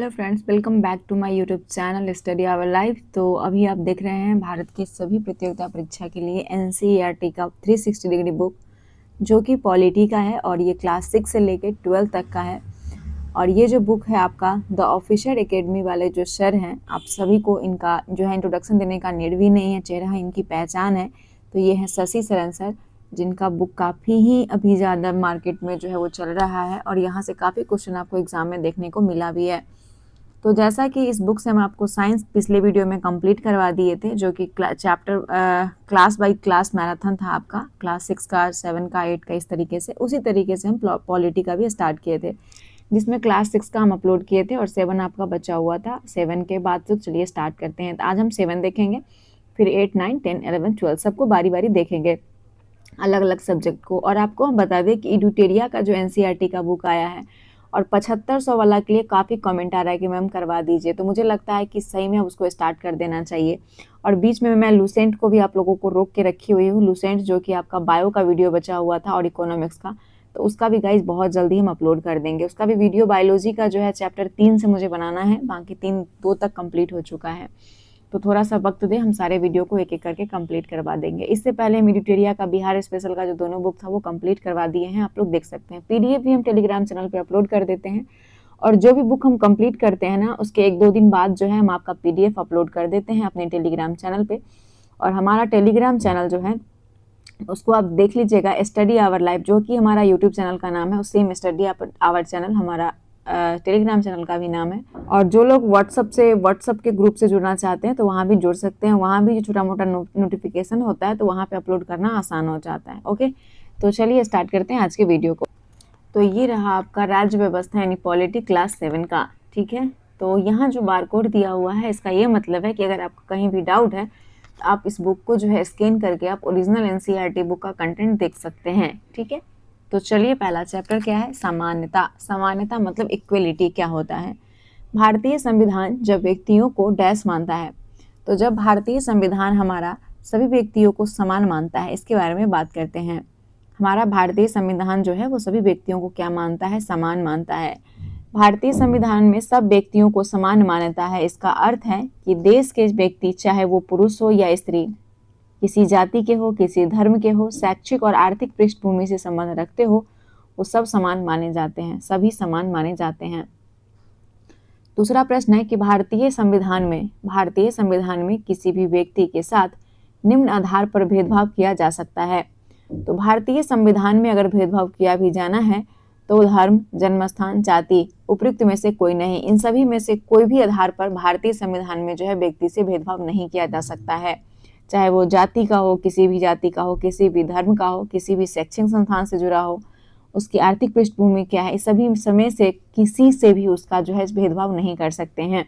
Hello friends, welcome back to my YouTube channel study our life. तो अभी आप देख रहे हैं भारत की सभी प्रतियोगिता परीक्षा के लिए एनसीईआरटी का 360 डिग्री बुक, जो कि पॉलिटी का है और ये क्लास 6 से लेकर 12 तक का है। और ये जो बुक है आपका द ऑफिसर एकेडमी वाले जो सर हैं, आप सभी को इनका जो है इंट्रोडक्शन देने का नीड भी नहीं है, चेहरा इनकी पहचान है। तो ये है शशि शरण सर, जिनका बुक काफ़ी ही अभी ज़्यादा मार्केट में जो है वो चल रहा है और यहाँ से काफ़ी क्वेश्चन आपको एग्जाम में देखने को मिला भी है। तो जैसा कि इस बुक से हम आपको साइंस पिछले वीडियो में कंप्लीट करवा दिए थे, जो कि क्लास बाय क्लास मैराथन था आपका, क्लास 6 का, 7 का, 8 का, इस तरीके से। उसी तरीके से हम पॉलिटी का भी स्टार्ट किए थे, जिसमें क्लास 6 का हम अपलोड किए थे और 7 आपका बचा हुआ था। 7 के बाद तो चलिए स्टार्ट करते हैं। तो आज हम 7 देखेंगे, फिर 8, 9, 10, 11, 12 सबको बारी बारी देखेंगे, अलग अलग सब्जेक्ट को। और आपको हम बता दें कि एडुटेरिया का जो एनसीईआरटी का बुक आया है और 7500 वाला के लिए काफ़ी कमेंट आ रहा है कि मैम करवा दीजिए, तो मुझे लगता है कि सही में उसको स्टार्ट कर देना चाहिए। और बीच में मैं लूसेंट को भी आप लोगों को रोक के रखी हुई हूँ, लूसेंट जो कि आपका बायो का वीडियो बचा हुआ था और इकोनॉमिक्स का, तो उसका भी गाइज बहुत जल्दी हम अपलोड कर देंगे। उसका भी वीडियो बायोलॉजी का जो है चैप्टर 3 से मुझे बनाना है, बाकी 2 तक कंप्लीट हो चुका है। तो थोड़ा सा वक्त दे, हम सारे वीडियो को एक एक करके कंप्लीट करवा देंगे। इससे पहले हम एडुटेरिया का बिहार स्पेशल का जो दोनों बुक था वो कंप्लीट करवा दिए हैं, आप लोग देख सकते हैं। पीडीएफ भी हम टेलीग्राम चैनल पे अपलोड कर देते हैं, और जो भी बुक हम कंप्लीट करते हैं ना, उसके 1-2 दिन बाद जो है हम आपका पीडीएफ अपलोड कर देते हैं अपने टेलीग्राम चैनल पे। और हमारा टेलीग्राम चैनल जो है उसको आप देख लीजिएगा, स्टडी आवर लाइफ, जो कि हमारा यूट्यूब चैनल का नाम है, उस सेम स्टडी आवर चैनल हमारा टेलीग्राम चैनल का भी नाम है। और जो लोग व्हाट्सअप के ग्रुप से जुड़ना चाहते हैं तो वहाँ भी जुड़ सकते हैं। वहाँ भी जो छोटा मोटा नोटिफिकेशन होता है तो वहाँ पे अपलोड करना आसान हो जाता है। ओके, तो चलिए स्टार्ट करते हैं आज के वीडियो को। तो ये रहा आपका राज्य व्यवस्था यानी पॉलिटी क्लास 7 का, ठीक है। तो यहाँ जो बारकोड दिया हुआ है, इसका ये मतलब है कि अगर आपको कहीं भी डाउट है तो आप इस बुक को जो है स्कैन करके आप ओरिजिनल एनसीईआरटी बुक का कंटेंट देख सकते हैं, ठीक है। तो चलिए, पहला चैप्टर क्या है? समानता। समानता मतलब इक्वलिटी क्या होता है? भारतीय संविधान जब व्यक्तियों को डैश मानता है, तो जब भारतीय संविधान हमारा सभी व्यक्तियों को समान मानता है, इसके बारे में बात करते हैं। हमारा भारतीय संविधान जो है वो सभी व्यक्तियों को क्या मानता है? समान मानता है। भारतीय संविधान में सब व्यक्तियों को समान मान्यता है। इसका अर्थ है कि देश के व्यक्ति, चाहे वो पुरुष हो या स्त्री, किसी जाति के हो, किसी धर्म के हो, शैक्षिक और आर्थिक पृष्ठभूमि से संबंध रखते हो, वो सब समान माने जाते हैं, सभी समान माने जाते हैं। दूसरा प्रश्न है कि भारतीय संविधान में किसी भी व्यक्ति के साथ निम्न आधार पर भेदभाव किया जा सकता है। तो भारतीय संविधान में अगर भेदभाव किया भी जाना है तो धर्म, जन्मस्थान, जाति, उपयुक्त में से कोई नहीं, इन सभी में से कोई भी आधार पर भारतीय संविधान में जो है व्यक्ति से भेदभाव नहीं किया जा सकता है। चाहे वो जाति का हो, किसी भी जाति का हो, किसी भी धर्म का हो, किसी भी शैक्षणिक संस्थान से जुड़ा हो, उसकी आर्थिक पृष्ठभूमि क्या है, इस सभी समय से किसी से भी उसका जो है भेदभाव नहीं कर सकते हैं,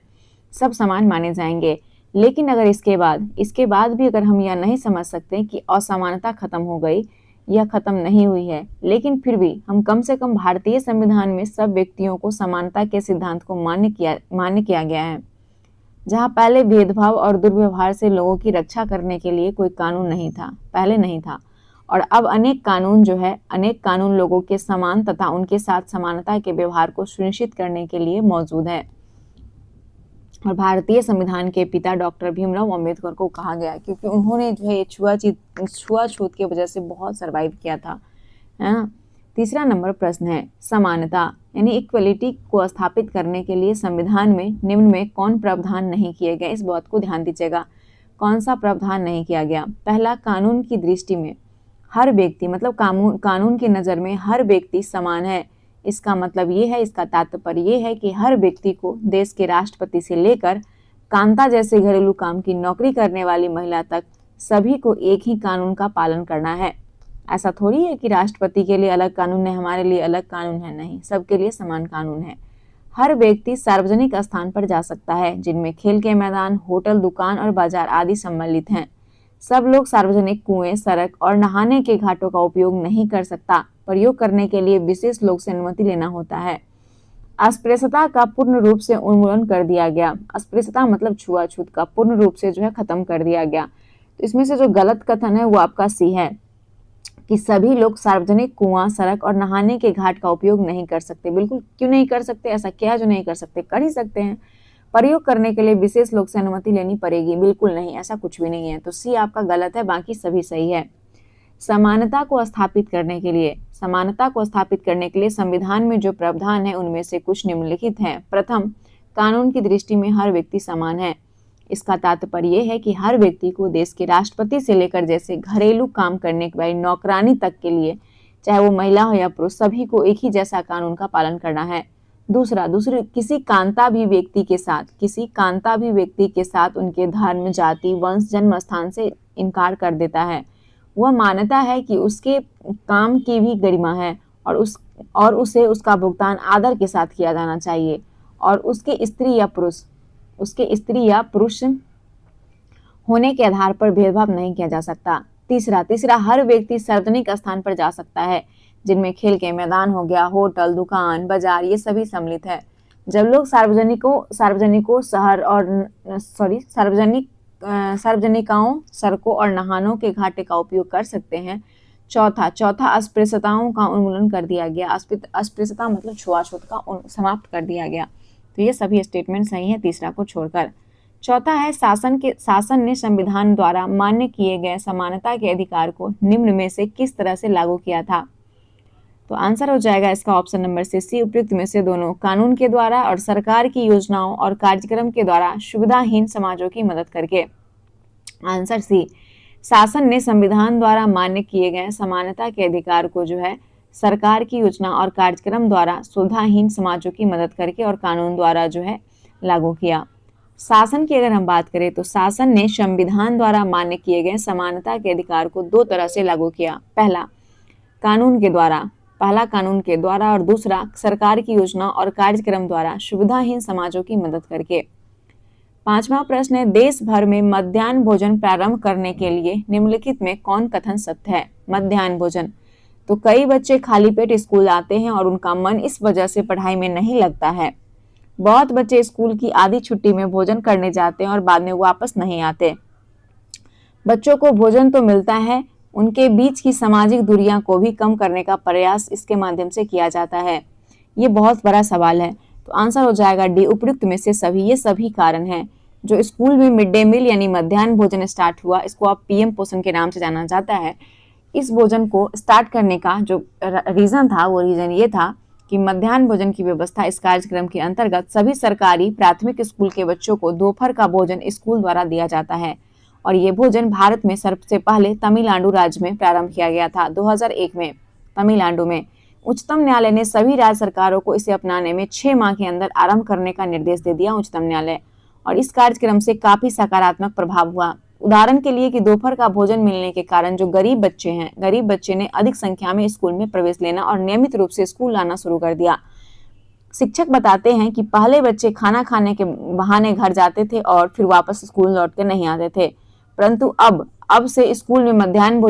सब समान माने जाएंगे। लेकिन अगर इसके बाद भी अगर हम यह नहीं समझ सकते कि असमानता खत्म हो गई या खत्म नहीं हुई है, लेकिन फिर भी हम कम से कम भारतीय संविधान में सब व्यक्तियों को समानता के सिद्धांत को मान्य किया गया है, जहाँ पहले भेदभाव और दुर्व्यवहार से लोगों की रक्षा करने के लिए कोई कानून नहीं था, पहले नहीं था। और अब अनेक कानून लोगों के समान तथा उनके साथ समानता के व्यवहार को सुनिश्चित करने के लिए मौजूद है। और भारतीय संविधान के पिता डॉक्टर भीमराव अंबेडकर को कहा गया, क्योंकि उन्होंने जो है छुआछूत की वजह से बहुत सर्वाइव किया था, है ना। तीसरा नंबर प्रश्न है समानता यानी इक्वलिटी को स्थापित करने के लिए संविधान में निम्न में कौन प्रावधान नहीं किए गए? इस बात को ध्यान दीजिएगा, कौन सा प्रावधान नहीं किया गया? पहला, कानून की दृष्टि में हर व्यक्ति, मतलब कानून की नज़र में हर व्यक्ति समान है। इसका मतलब ये है, इसका तात्पर्य ये है कि हर व्यक्ति को देश के राष्ट्रपति से लेकर कांता जैसे घरेलू काम की नौकरी करने वाली महिला तक सभी को एक ही कानून का पालन करना है। ऐसा थोड़ी है कि राष्ट्रपति के लिए अलग कानून है, हमारे लिए अलग कानून है, नहीं, सबके लिए समान कानून है। हर व्यक्ति सार्वजनिक स्थान पर जा सकता है, जिनमें खेल के मैदान, होटल, दुकान और बाजार आदि सम्मिलित हैं। सब लोग सार्वजनिक कुएं, सड़क और नहाने के घाटों का उपयोग नहीं कर सकता। प्रयोग करने के लिए विशेष लोग से अनुमति लेना होता है। अस्पृश्यता का पूर्ण रूप से उन्मूलन कर दिया गया। अस्पृश्यता मतलब छुआछूत का पूर्ण रूप से जो है खत्म कर दिया गया। तो इसमें से जो गलत कथन है वो आपका सी है। कि सभी लोग सार्वजनिक कुआं, सड़क और नहाने के घाट का उपयोग नहीं कर सकते। बिल्कुल क्यों नहीं कर सकते? ऐसा क्या है जो नहीं कर सकते? कर ही सकते हैं। प्रयोग करने के लिए विशेष लोग से अनुमति लेनी पड़ेगी? बिल्कुल नहीं, ऐसा कुछ भी नहीं है। तो सी आपका गलत है, बाकी सभी सही है। समानता को स्थापित करने के लिए, समानता को स्थापित करने के लिए संविधान में जो प्रावधान है उनमें से कुछ निम्नलिखित हैं। प्रथम, कानून की दृष्टि में हर व्यक्ति समान है। इसका तात्पर्य यह है कि हर व्यक्ति को देश के राष्ट्रपति से लेकर जैसे घरेलू काम करने के बाद नौकरानी तक के लिए, चाहे वो महिला हो या पुरुष, सभी को एक ही जैसा कानून का पालन करना है। दूसरी किसी कांता भी व्यक्ति के साथ उनके धर्म, जाति, वंश, जन्म स्थान से इनकार कर देता है। वह मानता है कि उसके काम की भी गरिमा है और उसे उसका भुगतान आदर के साथ किया जाना चाहिए और उसके स्त्री या पुरुष होने के आधार पर भेदभाव नहीं किया जा सकता। तीसरा, हर व्यक्ति सार्वजनिक स्थान पर जा सकता है, जिनमें खेल के मैदान हो गया, होटल, दुकान, बाजार, ये सभी सम्मिलित है। जब लोग सार्वजनिकाओं, सड़कों और नहानों के घाटे का उपयोग कर सकते हैं। चौथा, अस्पृश्यताओं का उन्मूलन कर दिया गया। अस्पृश्यता मतलब छुआछूत का समाप्त कर दिया गया। तो ये सभी स्टेटमेंट सही है तीसरा को छोड़कर। चौथा है, शासन ने संविधान द्वारा मान्य किए गए समानता के अधिकार को निम्न में से किस तरह से लागू किया था? तो आंसर हो जाएगा इसका ऑप्शन नंबर सी, उपयुक्त में से दोनों, कानून के द्वारा और सरकार की योजनाओं और कार्यक्रम के द्वारा सुविधाहीन समाजों की मदद करके। आंसर सी, शासन ने संविधान द्वारा मान्य किए गए समानता के अधिकार को जो है सरकार की योजना और कार्यक्रम द्वारा सुविधाहीन समाजों की मदद करके और कानून द्वारा जो है लागू किया। शासन की अगर हम बात करें तो शासन ने संविधान द्वारा मान्य किए गए समानता के अधिकार को दो तरह से लागू किया। पहला कानून के द्वारा और दूसरा सरकार की योजना और कार्यक्रम द्वारा सुविधाहीन समाजों की मदद करके। पांचवा प्रश्न है, देश भर में मध्याह्न भोजन प्रारंभ करने के लिए निम्नलिखित में कौन कथन सत्य है? मध्याह्न भोजन, तो कई बच्चे खाली पेट स्कूल आते हैं और उनका मन इस वजह से पढ़ाई में नहीं लगता है। बहुत बच्चे स्कूल की आधी छुट्टी में भोजन करने जाते हैं और बाद में वापस नहीं आते। बच्चों को भोजन तो मिलता है, उनके बीच की सामाजिक दूरियां को भी कम करने का प्रयास इसके माध्यम से किया जाता है। ये बहुत बड़ा सवाल है, तो आंसर हो जाएगा डी, उपयुक्त में से सभी। ये सभी कारण हैं। जो स्कूल में मिड डे मील यानी मध्याह्न भोजन स्टार्ट हुआ, इसको आप पीएम पोषण के नाम से जाना जाता है। इस भोजन को स्टार्ट करने का जो रीजन था, वो रीजन ये था कि मध्याह्न भोजन की व्यवस्था इस कार्यक्रम के अंतर्गत सभी सरकारी प्राथमिक स्कूल के बच्चों को दोपहर का भोजन स्कूल द्वारा दिया जाता है और ये भोजन भारत में सबसे पहले तमिलनाडु राज्य में प्रारंभ किया गया था 2001 में तमिलनाडु में। उच्चतम न्यायालय ने सभी राज्य सरकारों को इसे अपनाने में 6 माह के अंदर आरंभ करने का निर्देश दे दिया उच्चतम न्यायालय, और इस कार्यक्रम से काफी सकारात्मक प्रभाव हुआ। उदाहरण के लिए कि दोपहर का भोजन मिलने के कारण जो गरीब बच्चे ने अधिक संख्या में स्कूल में प्रवेश लेना और नियमित रूप से स्कूल आना शुरू कर दिया। शिक्षक बताते हैं कि पहले बच्चे खाना खाने के बहाने घर जाते थे और फिर वापस स्कूल लौट के नहीं आते थे, परंतु अब से स्कूल में मध्याह्न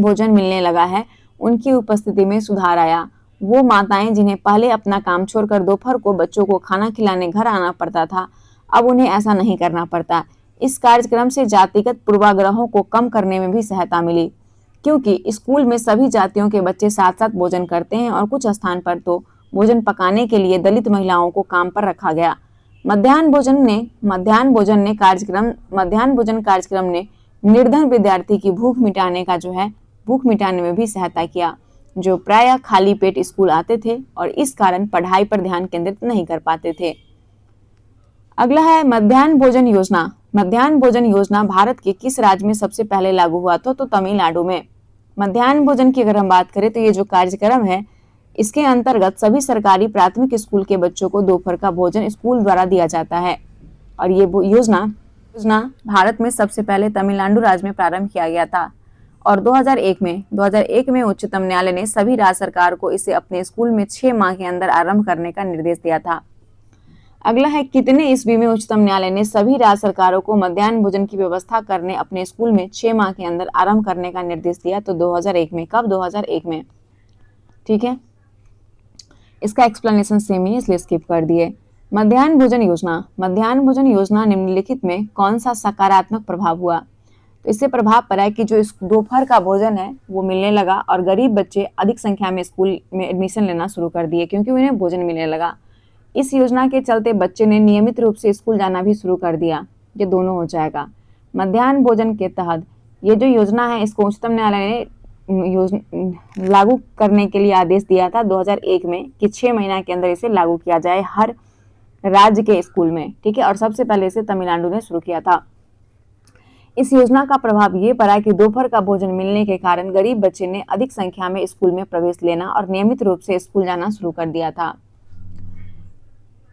भोजन मिलने लगा है। उनकी उपस्थिति में सुधार आया। वो माताएं जिन्हें पहले अपना काम छोड़कर दोपहर को बच्चों को खाना खिलाने घर आना पड़ता था, अब उन्हें ऐसा नहीं करना पड़ता। इस कार्यक्रम से जातिगत पूर्वाग्रहों को कम करने में भी सहायता मिली, क्योंकि स्कूल में सभी जातियों के बच्चे साथ साथ भोजन करते हैं और कुछ स्थान पर तो भोजन पकाने के लिए दलित महिलाओं को काम पर रखा गया। मध्याह्न भोजन कार्यक्रम ने निर्धन विद्यार्थी की भूख मिटाने में भी सहायता किया, जो प्रायः खाली पेट स्कूल आते थे और इस कारण पढ़ाई पर ध्यान केंद्रित नहीं कर पाते थे। अगला है मध्याह्न भोजन योजना। मध्याह्न भोजन योजना भारत के किस राज्य में सबसे पहले लागू हुआ था? तो तमिलनाडु में। मध्याह्न भोजन की अगर हम बात करें तो ये जो कार्यक्रम है, इसके अंतर्गत सभी सरकारी प्राथमिक स्कूल के बच्चों को दोपहर का भोजन स्कूल द्वारा दिया जाता है और ये योजना भारत में सबसे पहले तमिलनाडु राज्य में प्रारंभ किया गया था और 2001 में उच्चतम न्यायालय ने सभी राज्य सरकार को इसे अपने स्कूल में 6 माह के अंदर आरंभ करने का निर्देश दिया था। अगला है, कितने ईस्वी में उच्चतम न्यायालय ने सभी राज्य सरकारों को मध्याह्न भोजन की व्यवस्था करने अपने स्कूल में 6 माह के अंदर आरंभ करने का निर्देश दिया? तो 2001 में। कब? 2001 में। ठीक है, इसका एक्सप्लेनेशन सेम ही इसलिए स्किप कर दिए। मध्याह्न भोजन योजना निम्नलिखित में कौन सा सकारात्मक प्रभाव हुआ? तो इससे प्रभाव पड़ा है कि जो इस दोपहर का भोजन है वो मिलने लगा और गरीब बच्चे अधिक संख्या में स्कूल में एडमिशन लेना शुरू कर दिए क्योंकि उन्हें भोजन मिलने लगा। इस योजना के चलते बच्चे ने नियमित रूप से स्कूल जाना भी शुरू कर दिया। ये दोनों हो जाएगा। मध्याह्न भोजन के तहत ये जो योजना है इसको उच्चतम न्यायालय ने लागू करने के लिए आदेश दिया था 2001 में कि 6 महीना के अंदर इसे लागू किया जाए हर राज्य के स्कूल में, ठीक है। और सबसे पहले इसे तमिलनाडु ने शुरू किया था। इस योजना का प्रभाव ये पड़ा कि दोपहर का भोजन मिलने के कारण गरीब बच्चे ने अधिक संख्या में स्कूल में प्रवेश लेना और नियमित रूप से स्कूल जाना शुरू कर दिया था।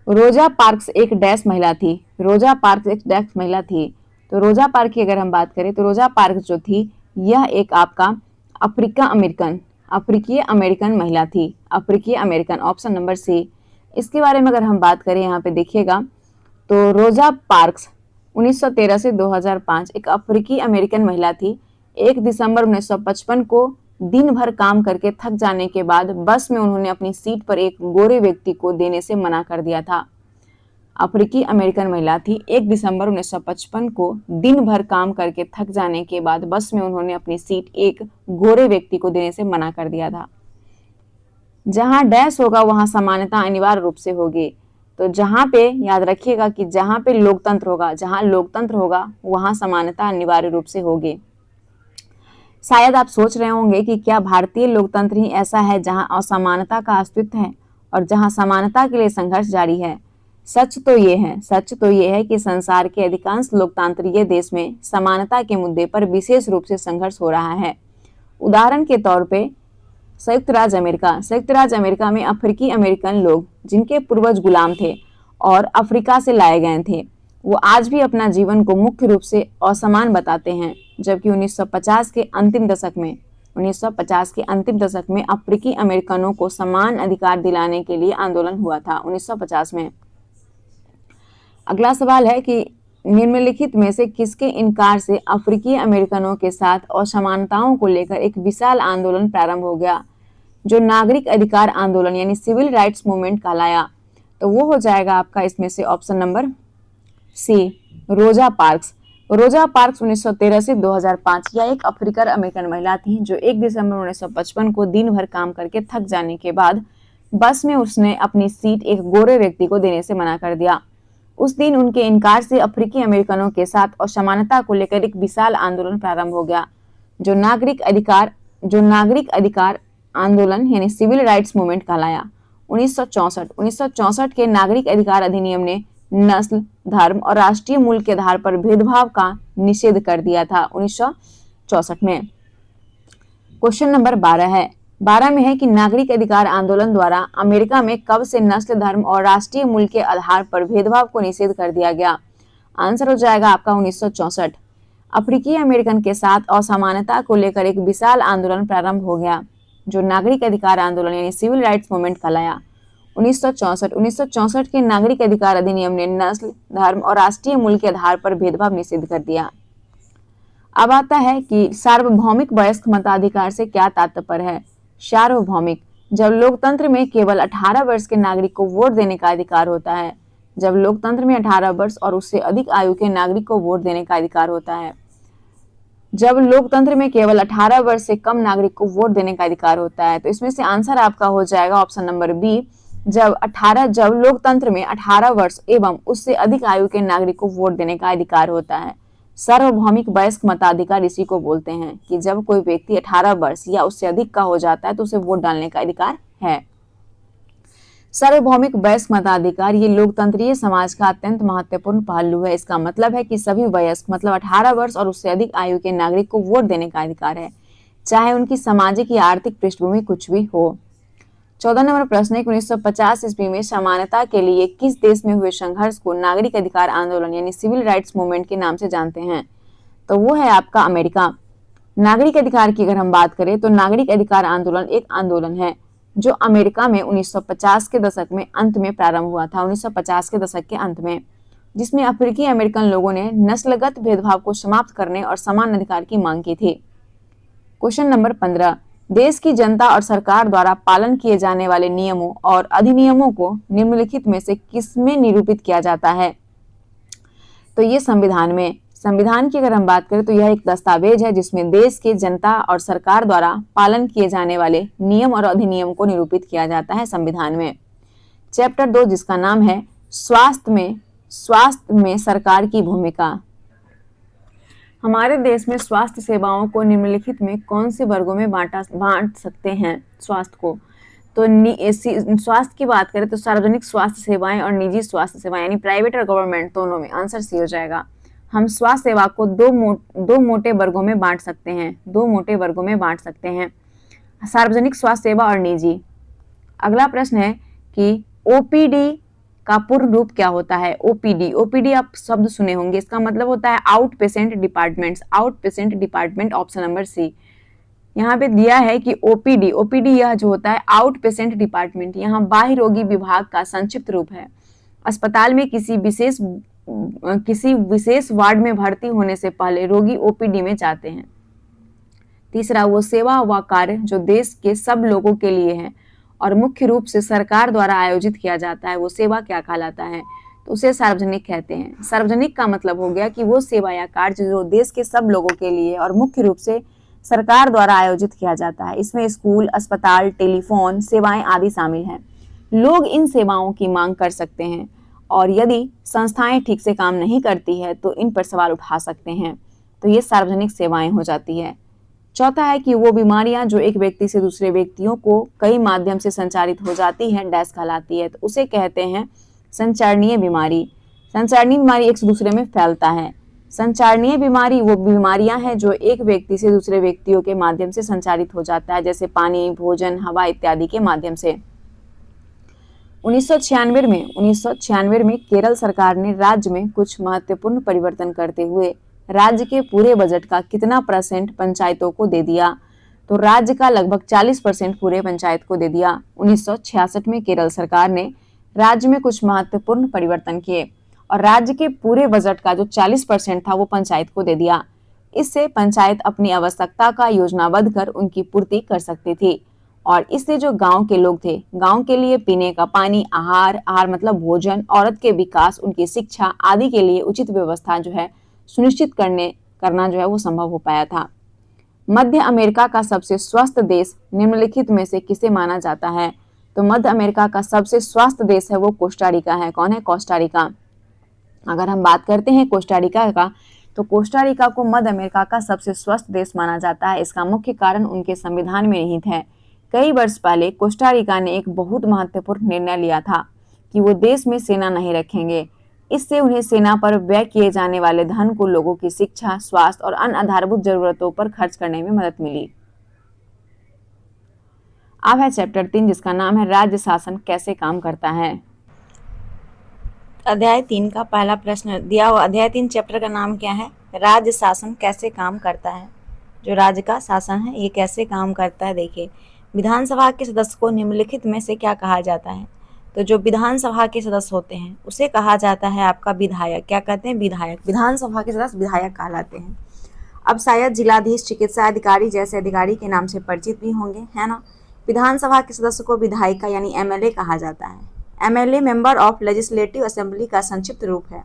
रोजा पार्क्स एक डैश महिला थी। रोजा पार्क्स एक डैश महिला थी। तो रोजा पार्क की अगर हम बात करें तो रोजा पार्क्स जो थी यह एक आपका अफ्रीकी अमेरिकन महिला थी। अफ्रीकी अमेरिकन, ऑप्शन नंबर सी। इसके बारे में अगर हम बात करें यहाँ पे देखिएगा तो रोजा पार्क्स 1913 से 2005 एक अफ्रीकी अमेरिकन महिला थी। 1 दिसंबर 1955 को दिन भर काम करके थक जाने के बाद बस में उन्होंने अपनी सीट पर एक गोरे व्यक्ति को देने से मना कर दिया था। अफ्रीकी अमेरिकन महिला थी। 1 दिसंबर 1955 को दिन भर काम करके थक जाने के बाद बस में उन्होंने अपनी सीट एक गोरे व्यक्ति को देने से मना कर दिया था। जहां डैश होगा वहां समानता अनिवार्य रूप से होगी। तो जहां पे याद रखिएगा कि जहां पे लोकतंत्र होगा वहां समानता अनिवार्य रूप से होगी। शायद आप सोच रहे होंगे कि क्या भारतीय लोकतंत्र ही ऐसा है जहां असमानता का अस्तित्व है और जहां समानता के लिए संघर्ष जारी है। सच तो ये है कि संसार के अधिकांश लोकतांत्रिक देश में समानता के मुद्दे पर विशेष रूप से संघर्ष हो रहा है। उदाहरण के तौर पे संयुक्त राज्य अमेरिका में अफ्रीकी अमेरिकन लोग जिनके पूर्वज गुलाम थे और अफ्रीका से लाए गए थे, वो आज भी अपना जीवन को मुख्य रूप से असमान बताते हैं। जबकि 1950 के अंतिम दशक में अफ्रीकी अमेरिकनों को समान अधिकार दिलाने के लिए आंदोलन हुआ था 1950 में। अगला सवाल है कि निम्नलिखित में से किसके इनकार से अफ्रीकी अमेरिकनों के साथ असमानताओं को लेकर एक विशाल आंदोलन प्रारंभ हो गया, जो नागरिक अधिकार आंदोलन यानी सिविल राइट्स मूवमेंट कहलाया। तो वो हो जाएगा आपका इसमें से ऑप्शन नंबर सी, रोजा पार्क्स। 1913 से 2005 यह एक अफ्रीकन अमेरिकन महिला थी जो 1 दिसंबर 1955 को दिन भर काम करके थक जाने के बाद बस में उसने अपनी सीट एक गोरे व्यक्ति को देने से मना कर दिया। उस दिन उनके इनकार से अफ्रीकी अमेरिकनों के साथ असमानता को लेकर एक विशाल आंदोलन प्रारंभ हो गया, जो नागरिक अधिकार आंदोलन यानी सिविल राइट्स मूवमेंट कहलाया। 1964 के नागरिक अधिकार अधिनियम ने नस्ल, धर्म और राष्ट्रीय मूल के आधार पर भेदभाव का निषेध कर दिया था 1964 में। क्वेश्चन नंबर 12 में है कि नागरिक अधिकार आंदोलन द्वारा अमेरिका में कब से नस्ल, धर्म और राष्ट्रीय मूल के आधार पर भेदभाव को निषेध कर दिया गया। आंसर हो जाएगा आपका 1964। अफ्रीकी अमेरिकन के साथ असमानता को लेकर एक विशाल आंदोलन प्रारंभ हो गया, जो नागरिक अधिकार आंदोलन यानी सिविल राइट्स मूवमेंट कहलाया। 1964 के नागरिक अधिकार अधिनियम ने नस्ल, धर्म और राष्ट्रीय मूल के आधार पर भेदभाव निषेध कर दिया। अब आता है कि सार्वभौमिक वयस्क मताधिकार से क्या तात्पर्य है। सार्वभौमिक, जब लोकतंत्र में केवल 18 वर्ष के नागरिक को वोट देने का अधिकार होता है। जब लोकतंत्र में 18 वर्ष और उससे अधिक आयु के नागरिक को वोट देने का अधिकार होता है। जब लोकतंत्र में केवल 18 वर्ष से कम नागरिक को वोट देने का अधिकार होता है। तो इसमें से आंसर आपका हो जाएगा ऑप्शन नंबर बी, जब लोकतंत्र में 18 वर्ष एवं उससे अधिक आयु के नागरिक को वोट देने का अधिकार होता है। सार्वभौमिक वयस्क मताधिकार इसी को बोलते हैं कि जब कोई व्यक्ति 18 वर्ष या उससे अधिक का हो जाता है तो उसे वोट डालने का अधिकार है। सार्वभौमिक वयस्क मताधिकार ये लोकतंत्रीय समाज का अत्यंत महत्वपूर्ण पहलू है। इसका मतलब है कि सभी वयस्क मतलब 18 वर्ष और उससे अधिक आयु के नागरिक को वोट देने का अधिकार है, चाहे उनकी सामाजिक या आर्थिक पृष्ठभूमि कुछ भी हो। 14 नंबर प्रश्न है 1950 ईस्वी में समानता के लिए किस देश में हुए संघर्ष को नागरिक अधिकार आंदोलन यानी सिविल राइट्स मूवमेंट के नाम से जानते हैं। तो वो है आपका अमेरिका। नागरिक अधिकार की अगर हम बात करें तो नागरिक अधिकार आंदोलन एक आंदोलन है जो अमेरिका में 1950 के दशक में अंत में प्रारंभ हुआ था, 1950 के दशक के अंत में, जिसमें अफ्रीकी अमेरिकन लोगों ने नस्लगत भेदभाव को समाप्त करने और समान अधिकार की मांग की थी। क्वेश्चन नंबर 15, देश की जनता और सरकार द्वारा पालन किए जाने वाले नियमों और अधिनियमों को निम्नलिखित में से किसमें निरूपित किया जाता है। तो ये संविधान संविधान की अगर हम बात करें तो यह एक दस्तावेज है जिसमें देश के जनता और सरकार द्वारा पालन किए जाने वाले नियम और अधिनियम को निरूपित किया जाता है संविधान में। चैप्टर 2 जिसका नाम है स्वास्थ्य में सरकार की भूमिका। हमारे देश में स्वास्थ्य सेवाओं को निम्नलिखित में कौन से वर्गों में बांट सकते हैं स्वास्थ्य को? तो स्वास्थ्य की बात करें तो सार्वजनिक स्वास्थ्य सेवाएं और निजी स्वास्थ्य सेवाएं यानी प्राइवेट और गवर्नमेंट दोनों में। आंसर सी हो जाएगा। हम स्वास्थ्य सेवा को दो मोटे वर्गों में बांट सकते हैं, सार्वजनिक स्वास्थ्य सेवा और निजी। अगला प्रश्न है कि ओपीडी का पूर्ण रूप क्या होता है? ओपीडी आप शब्द सुने होंगे, इसका मतलब होता है out patient department, option number C. यहाँ पे दिया है कि ओपीडी यह जो होता है आउट पेशेंट डिपार्टमेंट, यहाँ बाह्य रोगी विभाग का संक्षिप्त रूप है। अस्पताल में किसी विशेष वार्ड में भर्ती होने से पहले रोगी ओपीडी में जाते हैं। तीसरा, वो सेवा व कार्य जो देश के सब लोगों के लिए है और मुख्य रूप से सरकार द्वारा आयोजित किया जाता है, वो सेवा क्या कहलाता है? तो उसे सार्वजनिक कहते हैं। सार्वजनिक का मतलब हो गया कि वो सेवा या कार्य जो देश के सब लोगों के लिए और मुख्य रूप से सरकार द्वारा आयोजित किया जाता है। इसमें स्कूल, अस्पताल, टेलीफोन सेवाएं आदि शामिल हैं। लोग इन सेवाओं की मांग कर सकते हैं और यदि संस्थाएं ठीक से काम नहीं करती है तो इन पर सवाल उठा सकते हैं। तो ये सार्वजनिक सेवाएं हो जाती है। चौथा है कि वो बीमारियां जो एक व्यक्ति से दूसरे व्यक्तियों को कई माध्यम से संचारित हो जाती हैं डैश कहलाती है, तो उसे कहते हैं संचारणीय बीमारी। संचारणीय बीमारी एक से दूसरे में फैलता है। संचारणीय बीमारी वो बीमारियां हैं जो एक व्यक्ति से दूसरे व्यक्तियों के माध्यम से संचारित हो जाता है, जैसे पानी, भोजन, हवा इत्यादि के माध्यम से। 1996 में केरल सरकार ने राज्य में कुछ महत्वपूर्ण परिवर्तन करते हुए राज्य के पूरे बजट का कितना % पंचायतों को दे दिया? तो राज्य का लगभग 40% पूरे पंचायत को दे दिया। 1966 में केरल सरकार ने राज्य में कुछ महत्वपूर्ण परिवर्तन किए और राज्य के पूरे बजट का जो 40% था वो पंचायत को दे दिया। इससे पंचायत अपनी आवश्यकता का योजनाबद्ध कर उनकी पूर्ति कर सकती थी और इससे जो गांव के लोग थे, गांव के लिए पीने का पानी, आहार मतलब भोजन, औरत के विकास, उनकी शिक्षा आदि के लिए उचित व्यवस्था जो है सुनिश्चित करना जो है वो संभव हो पाया था। मध्य अमेरिका का सबसे स्वस्थ देश निम्नलिखित में से किसे माना जाता है? तो मध्य अमेरिका का सबसे स्वस्थ देश है वो कोस्टारिका है। कौन है? कोस्टारिका। अगर हम बात करते हैं कोस्टारिका का, तो कोस्टारिका को मध्य अमेरिका का सबसे स्वस्थ देश माना जाता है। इसका मुख्य कारण उनके संविधान में निहित है। कई वर्ष पहले कोस्टारिका ने एक बहुत महत्वपूर्ण निर्णय लिया था कि वो देश में सेना नहीं रखेंगे। इससे उन्हें सेना पर व्यय किए जाने वाले धन को लोगों की शिक्षा, स्वास्थ्य और अन्य आधारभूत जरूरतों पर खर्च करने में मदद मिली। अब है चैप्टर 3 जिसका नाम है राज्य शासन कैसे काम करता है। अध्याय 3 का पहला प्रश्न दिया हुआ। अध्याय 3 चैप्टर का नाम क्या है? राज्य शासन कैसे काम करता है। जो राज्य का शासन है ये कैसे काम करता है, देखिए। विधानसभा के सदस्य को निम्नलिखित में से क्या कहा जाता है? तो जो विधानसभा के सदस्य होते हैं उसे कहा जाता है आपका विधायक। क्या कहते हैं? विधायक। विधानसभा के सदस्य विधायक कहलाते हैं। अब शायद जिलाधीश, चिकित्सा अधिकारी जैसे अधिकारी के नाम से परिचित भी होंगे, है ना। विधानसभा के सदस्य को विधायिका यानी एमएलए कहा जाता है। MLA member of legislative assembly का संक्षिप्त रूप है।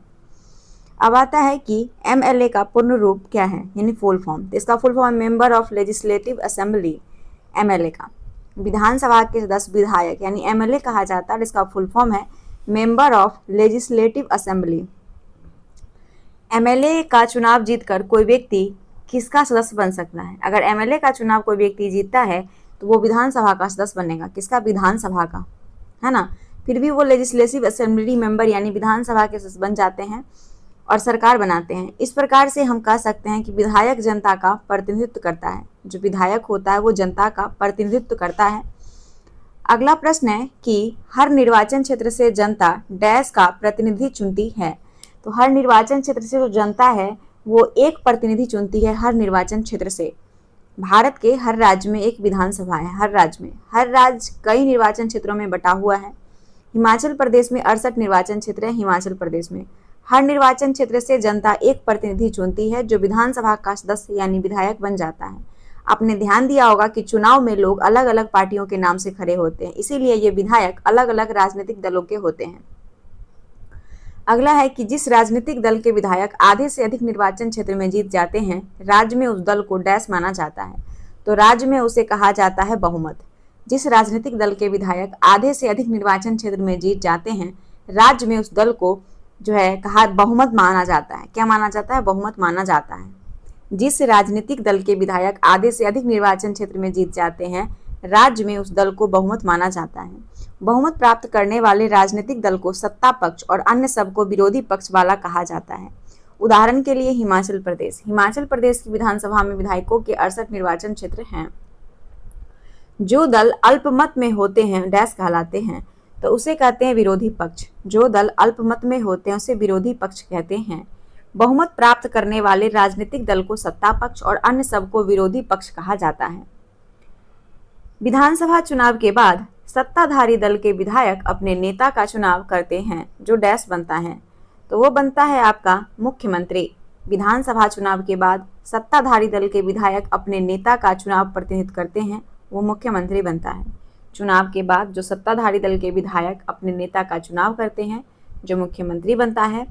अब आता है कि एमएलए का पूर्ण रूप क्या है यानी फुल फॉर्म। तो इसका full form member of legislative assembly, MLA का। विधानसभा के सदस्य विधायक यानी एमएलए कहा जाता है। इसका फुल फॉर्म है member of legislative assembly. MLA का चुनाव जीतकर कोई व्यक्ति किसका सदस्य बन सकता है? अगर एमएलए का चुनाव कोई व्यक्ति जीतता है तो वो विधानसभा का सदस्य बनेगा। किसका? विधानसभा का, है ना। फिर भी वो लेजिस्लेटिव असेंबली मेंबर यानी विधानसभा के सदस्य बन जाते हैं और सरकार बनाते हैं। इस प्रकार से हम कह सकते हैं कि विधायक जनता का प्रतिनिधित्व करता है। जो विधायक होता है वो जनता का प्रतिनिधित्व करता है। अगला प्रश्न है कि हर निर्वाचन क्षेत्र से जनता डैश का प्रतिनिधि चुनती है। तो हर निर्वाचन क्षेत्र से जो जनता है वो एक प्रतिनिधि चुनती है हर निर्वाचन क्षेत्र से। भारत के हर राज्य में एक विधानसभा है। हर राज्य कई निर्वाचन क्षेत्रों में बटा हुआ है। हिमाचल प्रदेश में 68 निर्वाचन क्षेत्र है। हिमाचल प्रदेश में हर निर्वाचन क्षेत्र से जनता एक प्रतिनिधि चुनती है जो विधानसभा का सदस्य यानी विधायक बन जाता है। आपने ध्यान दिया होगा कि चुनाव में लोग अलग अलग पार्टियों के नाम से खड़े होते हैं, इसीलिए ये विधायक अलग अलग राजनीतिक दलों के होते हैं। अगला है कि जिस राजनीतिक दल के विधायक आधे से अधिक निर्वाचन क्षेत्र में जीत जाते हैं, राज्य में उस दल को डैश माना जाता है। तो राज्य में उसे कहा जाता है बहुमत। जिस राजनीतिक दल के विधायक आधे से अधिक निर्वाचन क्षेत्र में जीत जाते हैं, राज्य में उस दल को जो है कहा बहुमत माना जाता है। क्या माना जाता है? बहुमत माना जाता है। जिस राजनीतिक दल के विधायक आधे से अधिक निर्वाचन क्षेत्र में जीत जाते हैं, राज्य में उस दल को बहुमत माना जाता है। बहुमत प्राप्त करने वाले राजनीतिक दल को सत्ता पक्ष और अन्य सबको विरोधी पक्ष वाला कहा जाता है। उदाहरण के लिए हिमाचल प्रदेश। हिमाचल प्रदेश की विधानसभा में विधायकों के 68 निर्वाचन क्षेत्र हैं। जो दल अल्पमत में होते हैं डैश कहलाते हैं, तो उसे कहते हैं विरोधी पक्ष। जो दल अल्पमत में होते हैं उसे विरोधी पक्ष कहते हैं। बहुमत प्राप्त करने वाले राजनीतिक दल को सत्ता पक्ष और अन्य सबको विरोधी पक्ष कहा जाता है। विधानसभा चुनाव के बाद सत्ताधारी दल के विधायक अपने नेता का चुनाव करते हैं, जो डैश बनता है, तो वो बनता है आपका मुख्यमंत्री। विधानसभा चुनाव के बाद सत्ताधारी दल के विधायक अपने नेता का चुनाव प्रतिनिधित्व करते हैं, वो मुख्यमंत्री बनता है। चुनाव के बाद जो सत्ताधारी दल के विधायक अपने नेता का चुनाव करते हैं, जो मुख्यमंत्री बनता है।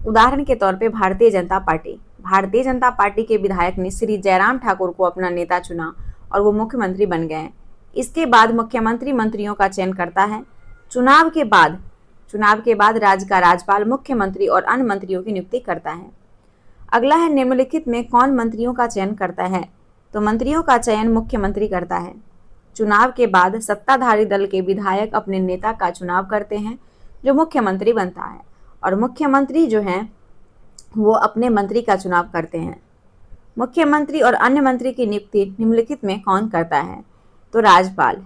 उदाहरण के तौर पे भारतीय जनता पार्टी। भारतीय जनता पार्टी के विधायक ने श्री जयराम ठाकुर को अपना नेता चुना और वो मुख्यमंत्री बन गए। इसके बाद मुख्यमंत्री मंत्रियों का चयन करता है। चुनाव के बाद राज्य का राज्यपाल मुख्यमंत्री और अन्य मंत्रियों की नियुक्ति करता है। अगला है निम्नलिखित में कौन मंत्रियों का चयन करता है? तो मंत्रियों का चयन मुख्यमंत्री करता है। चुनाव के बाद सत्ताधारी दल के विधायक अपने नेता का चुनाव करते हैं, जो मुख्यमंत्री बनता है, और मुख्यमंत्री जो हैं वो अपने मंत्री का चुनाव करते हैं। मुख्यमंत्री और अन्य मंत्री की नियुक्ति निम्नलिखित में कौन करता है? तो राज्यपाल।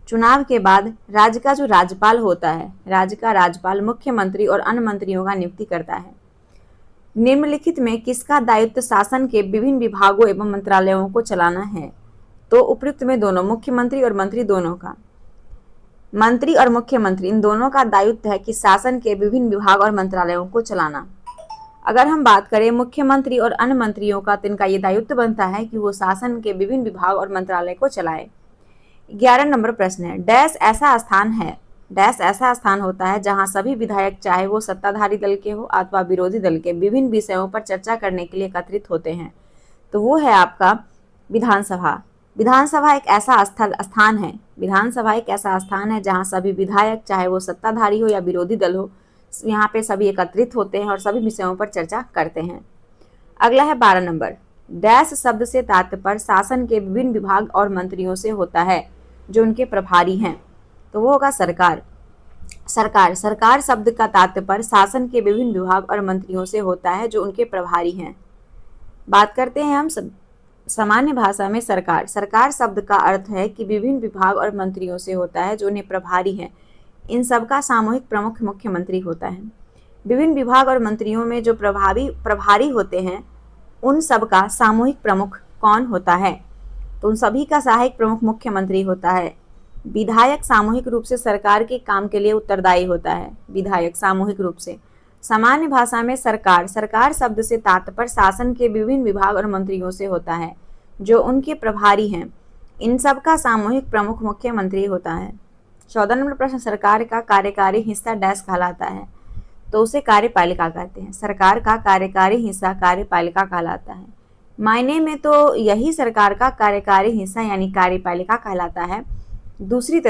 चुनाव के बाद राज्य का जो राज्यपाल होता है, राज्य का राज्यपाल मुख्यमंत्री और अन्य मंत्रियों का नियुक्ति करता है। निम्नलिखित में किसका दायित्व शासन के विभिन्न विभागों एवं मंत्रालयों को चलाना है? तो उपयुक्त में दोनों, मुख्यमंत्री और मंत्री दोनों का। मंत्री और मुख्यमंत्री इन दोनों का दायित्व है कि शासन के विभिन्न विभाग और मंत्रालयों को चलाना। अगर हम बात करें मुख्यमंत्री और अन्य मंत्रियों का, तो इनका ये दायित्व बनता है कि वो शासन के विभिन्न विभाग और मंत्रालय को चलाए। 11 नंबर प्रश्न है, डैश ऐसा स्थान है, डैश ऐसा स्थान होता है जहां सभी विधायक, चाहे वो सत्ताधारी दल के हो अथवा विरोधी दल के, विभिन्न विषयों पर चर्चा करने के लिए एकत्रित होते हैं। तो वो है आपका विधानसभा। विधानसभा एक ऐसा स्थान है, विधानसभा एक ऐसा स्थान है जहां सभी विधायक, चाहे वो सत्ताधारी हो या विरोधी दल हो, यहाँ पे सभी एकत्रित होते हैं और सभी विषयों पर चर्चा करते हैं। अगला है 12 नंबर, डैश शब्द से तात्पर्य शासन के विभिन्न विभाग और मंत्रियों से होता है जो उनके प्रभारी हैं। तो वो होगा सरकार। सरकार शब्द का तात्पर्य शासन के विभिन्न विभाग और मंत्रियों से होता है जो उनके प्रभारी हैं। बात करते हैं हम सामान्य भाषा में सरकार शब्द का अर्थ है कि विभिन्न विभाग और मंत्रियों से होता है जो उन्हें प्रभारी हैं। इन सब का सामूहिक प्रमुख मुख्यमंत्री होता है। विभिन्न विभाग और मंत्रियों में जो प्रभारी होते हैं, उन सब का सामूहिक प्रमुख कौन होता है? तो उन सभी का सहायक प्रमुख मुख्यमंत्री होता है। विधायक सामूहिक रूप से सरकार के काम के लिए उत्तरदायी होता है। विधायक सामूहिक रूप से। सामान्य भाषा में सरकार शब्द से तात्पर्य शासन के विभिन्न विभाग और मंत्रियों से होता है जो उनके प्रभारी हैं। इन सब का सामूहिक प्रमुख मुख्यमंत्री होता है। 14 नंबर प्रश्न, सरकार का कार्यकारी हिस्सा डैश कहलाता है? तो उसे कार्यपालिका कहते हैं। सरकार का कार्यकारी हिस्सा कार्यपालिका कहलाता है। मायने में तो यही सरकार का कार्यकारी हिस्सा यानी कार्यपालिका कहलाता है। दूसरी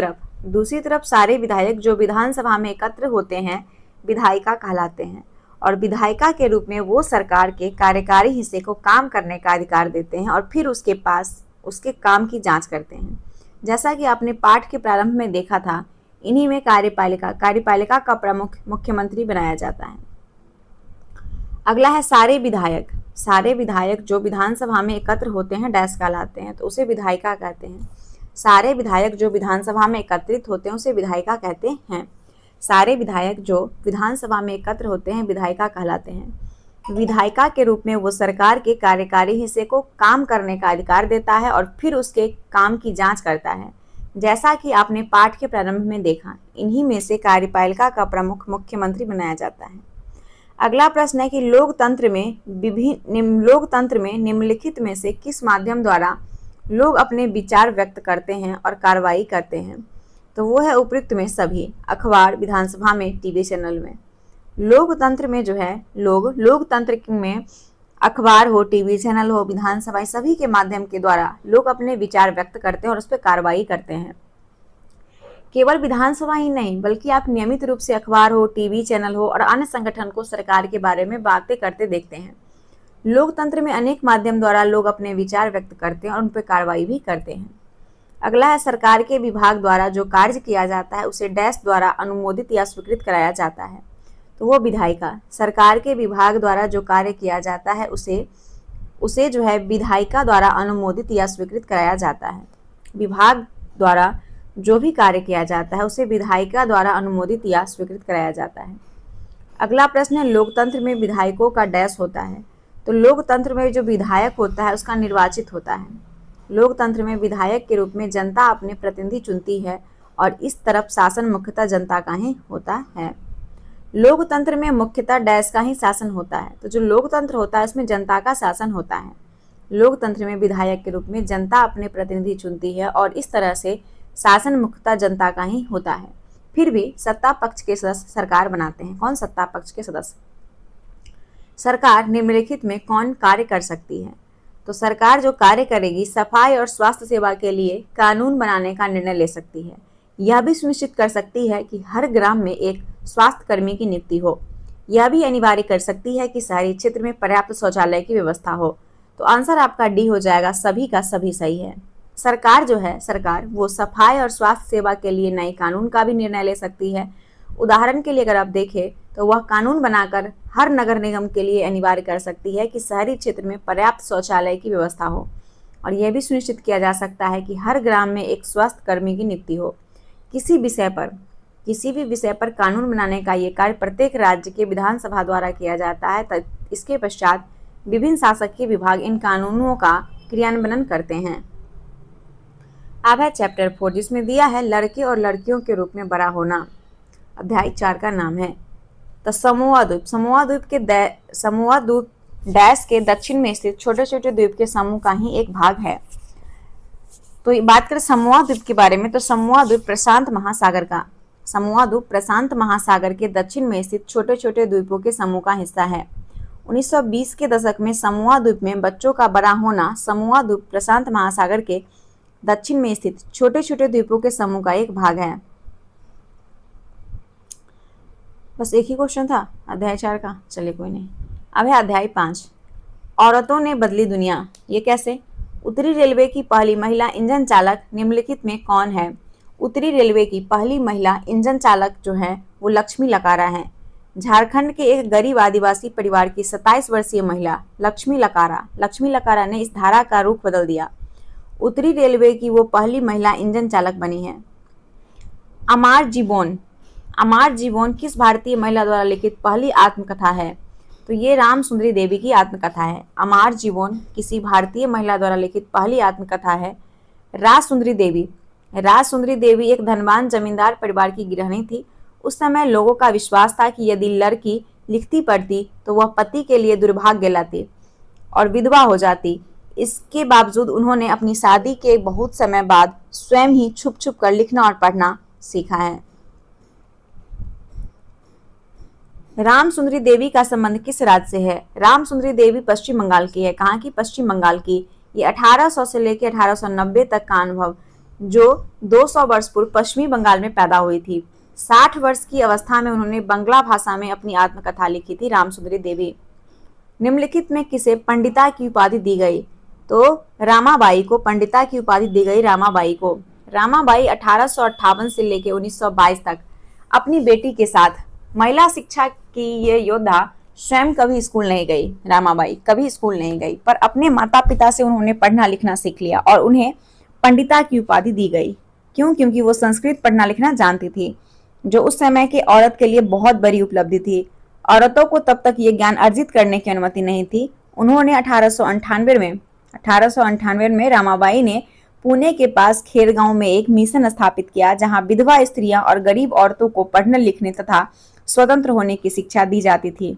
तरफ सारे विधायक जो विधानसभा में एकत्र होते हैं विधायिका कहलाते हैं, और विधायिका के रूप में वो सरकार के कार्यकारी हिस्से को काम करने का अधिकार देते हैं और फिर उसके पास उसके काम की जांच करते हैं। जैसा कि आपने पाठ के प्रारंभ में देखा था, इन्हीं में कार्यपालिका का प्रमुख मुख्यमंत्री बनाया जाता है। अगला है सारे विधायक जो विधानसभा में एकत्र होते हैं डैश कहलाते हैं, तो उसे विधायिका कहते हैं। सारे विधायक जो विधानसभा में एकत्रित होते हैं उसे विधायिका कहते हैं। सारे विधायक जो विधानसभा में एकत्र होते हैं विधायिका कहलाते हैं। विधायिका के रूप में वो सरकार के कार्यकारी हिस्से को काम करने का अधिकार देता है और फिर उसके काम की जांच करता है। जैसा कि आपने पाठ के प्रारंभ में देखा, इन्हीं में से कार्यपालिका का प्रमुख मुख्यमंत्री बनाया जाता है। अगला प्रश्न है कि लोकतंत्र में निम्नलिखित में से किस माध्यम द्वारा लोग अपने विचार व्यक्त करते हैं और कार्रवाई करते हैं? तो वो है उपयुक्त में सभी, अखबार, विधानसभा में, टीवी चैनल में। लोकतंत्र में जो है लोकतंत्र में अखबार हो, टीवी चैनल हो, विधानसभा, सभी के माध्यम के द्वारा लोग अपने विचार व्यक्त करते हैं और उस पर कार्रवाई करते हैं। केवल विधानसभा ही नहीं बल्कि आप नियमित रूप से अखबार हो, टीवी चैनल हो और अन्य संगठन को सरकार के बारे में बातें करते देखते हैं। लोकतंत्र में अनेक माध्यम द्वारा लोग अपने विचार व्यक्त करते हैं और उन पर कार्रवाई भी करते हैं। अगला है सरकार के विभाग द्वारा जो कार्य किया जाता है उसे डैश द्वारा अनुमोदित या स्वीकृत कराया जाता है। तो वो विधायिका, सरकार के विभाग द्वारा जो कार्य किया जाता है उसे जो है विधायिका द्वारा अनुमोदित या स्वीकृत कराया जाता है। विभाग द्वारा जो भी कार्य किया जाता है उसे विधायिका द्वारा अनुमोदित या स्वीकृत कराया जाता है। अगला प्रश्न है लोकतंत्र में विधायकों का डैश होता है। तो लोकतंत्र में जो विधायक होता है उसका निर्वाचित होता है। लोकतंत्र में विधायक के रूप में जनता अपने प्रतिनिधि चुनती है और इस तरफ शासन मुख्यतः जनता का ही होता है। लोकतंत्र में मुख्यतः डैश का ही शासन होता है। तो जो लोकतंत्र होता है उसमें जनता का शासन होता है। लोकतंत्र में विधायक के रूप में जनता अपने प्रतिनिधि चुनती है और इस तरह से शासन मुख्यतः जनता का ही होता है। फिर भी सत्ता पक्ष के सदस्य सरकार बनाते हैं। कौन सत्ता पक्ष के सदस्य? सरकार निम्नलिखित में कौन कार्य कर सकती है? तो सरकार जो कार्य करेगी, सफाई और स्वास्थ्य सेवा के लिए कानून बनाने का निर्णय ले सकती है। यह भी सुनिश्चित कर सकती है कि हर ग्राम में एक स्वास्थ्य कर्मी की नियुक्ति हो। यह भी अनिवार्य कर सकती है कि शहरी क्षेत्र में पर्याप्त शौचालय की व्यवस्था हो। तो आंसर आपका डी हो जाएगा, सभी का सभी सही है। सरकार जो है वो सफाई और स्वास्थ्य सेवा के लिए नए कानून का भी निर्णय ले सकती है। उदाहरण के लिए अगर आप देखें तो वह कानून बनाकर हर नगर निगम के लिए अनिवार्य कर सकती है कि शहरी क्षेत्र में पर्याप्त शौचालय की व्यवस्था हो। और यह भी सुनिश्चित किया जा सकता है कि हर ग्राम में एक स्वास्थ्य कर्मी की नियुक्ति हो। किसी भी विषय पर कानून बनाने का ये कार्य प्रत्येक राज्य के विधानसभा द्वारा किया जाता है। इसके पश्चात विभिन्न शासकीय विभाग इन कानूनों का क्रियान्वयन करते हैं। अब है चैप्टर 4 जिसमें दिया है लड़के और लड़कियों के रूप में बड़ा होना। अध्याय 4 का नाम है तो समोआ द्वीप। समोआ द्वीप डैश के दक्षिण में स्थित छोटे छोटे द्वीप के समूह का ही एक भाग है। तो बात करें समोआ द्वीप के बारे में तो समोआ द्वीप प्रशांत महासागर के दक्षिण में स्थित छोटे छोटे द्वीपों के समूह का हिस्सा है। 1920 के दशक में समोआ द्वीप में बच्चों का बड़ा होना समोआ द्वीप प्रशांत महासागर के दक्षिण में स्थित छोटे छोटे द्वीपों के समूह का एक भाग है। बस एक ही क्वेश्चन था अध्याय 4 का, चलिए कोई नहीं। अब है अध्याय 5 औरतों ने बदली दुनिया। ये कैसे? उत्तरी रेलवे की पहली महिला इंजन चालक निम्नलिखित में कौन है? उत्तरी रेलवे की पहली महिला इंजन चालक जो है वो लक्ष्मी लकारा है। झारखंड के एक गरीब आदिवासी परिवार की 27 वर्षीय महिला लक्ष्मी लकारा ने इस धारा का रुख बदल दिया। उत्तरी रेलवे की वो पहली महिला इंजन चालक बनी है। अमार जीवन किस भारतीय महिला द्वारा लिखित पहली आत्मकथा है? तो ये राम सुंदरी देवी की आत्मकथा है। अमार जीवन किसी भारतीय महिला द्वारा लिखित पहली आत्मकथा है। राज सुंदरी देवी एक धनवान जमींदार परिवार की गृहिणी थी। उस समय लोगों का विश्वास था कि यदि लड़की लिखती पढ़ती तो वह पति के लिए दुर्भाग्य लाती और विधवा हो जाती। इसके बावजूद उन्होंने अपनी शादी के बहुत समय बाद स्वयं ही छुप छुप कर लिखना और पढ़ना सीखा है। राम सुंदरी देवी का संबंध किस राज्य से है? राम सुंदरी देवी पश्चिम बंगाल की है। कहाँ की? पश्चिम बंगाल की। ये 1800 से लेकर 1890 तक का अनुभव जो 200 वर्ष पूर्व पश्चिमी बंगाल में पैदा हुई थी। 60 वर्ष की अवस्था में उन्होंने बंगला भाषा में अपनी आत्मकथा लिखी थी। राम सुंदरी देवी। निम्नलिखित में किसे पंडिता की उपाधि दी गई? तो रामाबाई को पंडिता की उपाधि दी गई। रामाबाई 1858 से लेकर 1922 तक अपनी बेटी के साथ महिला शिक्षा की ये योद्धा स्वयं कभी स्कूल नहीं गई। रामाबाई कभी स्कूल नहीं गई पर अपने माता पिता से उन्होंने पढ़ना लिखना सीख लिया और उन्हें पंडिता की उपाधि दी गई। क्यों? क्योंकि वो संस्कृत पढ़ना लिखना जानती थी, जो उस समय के औरत के लिए बहुत बड़ी उपलब्धि थी। औरतों को तब तक ये ज्ञान अर्जित करने की अनुमति नहीं थी। उन्होंने 1898 में रामाबाई ने पुणे के पास खेरगांव में एक मिशन स्थापित किया जहां विधवा स्त्रियां और गरीब औरतों को पढ़ने लिखने तथा स्वतंत्र होने की शिक्षा दी जाती थी।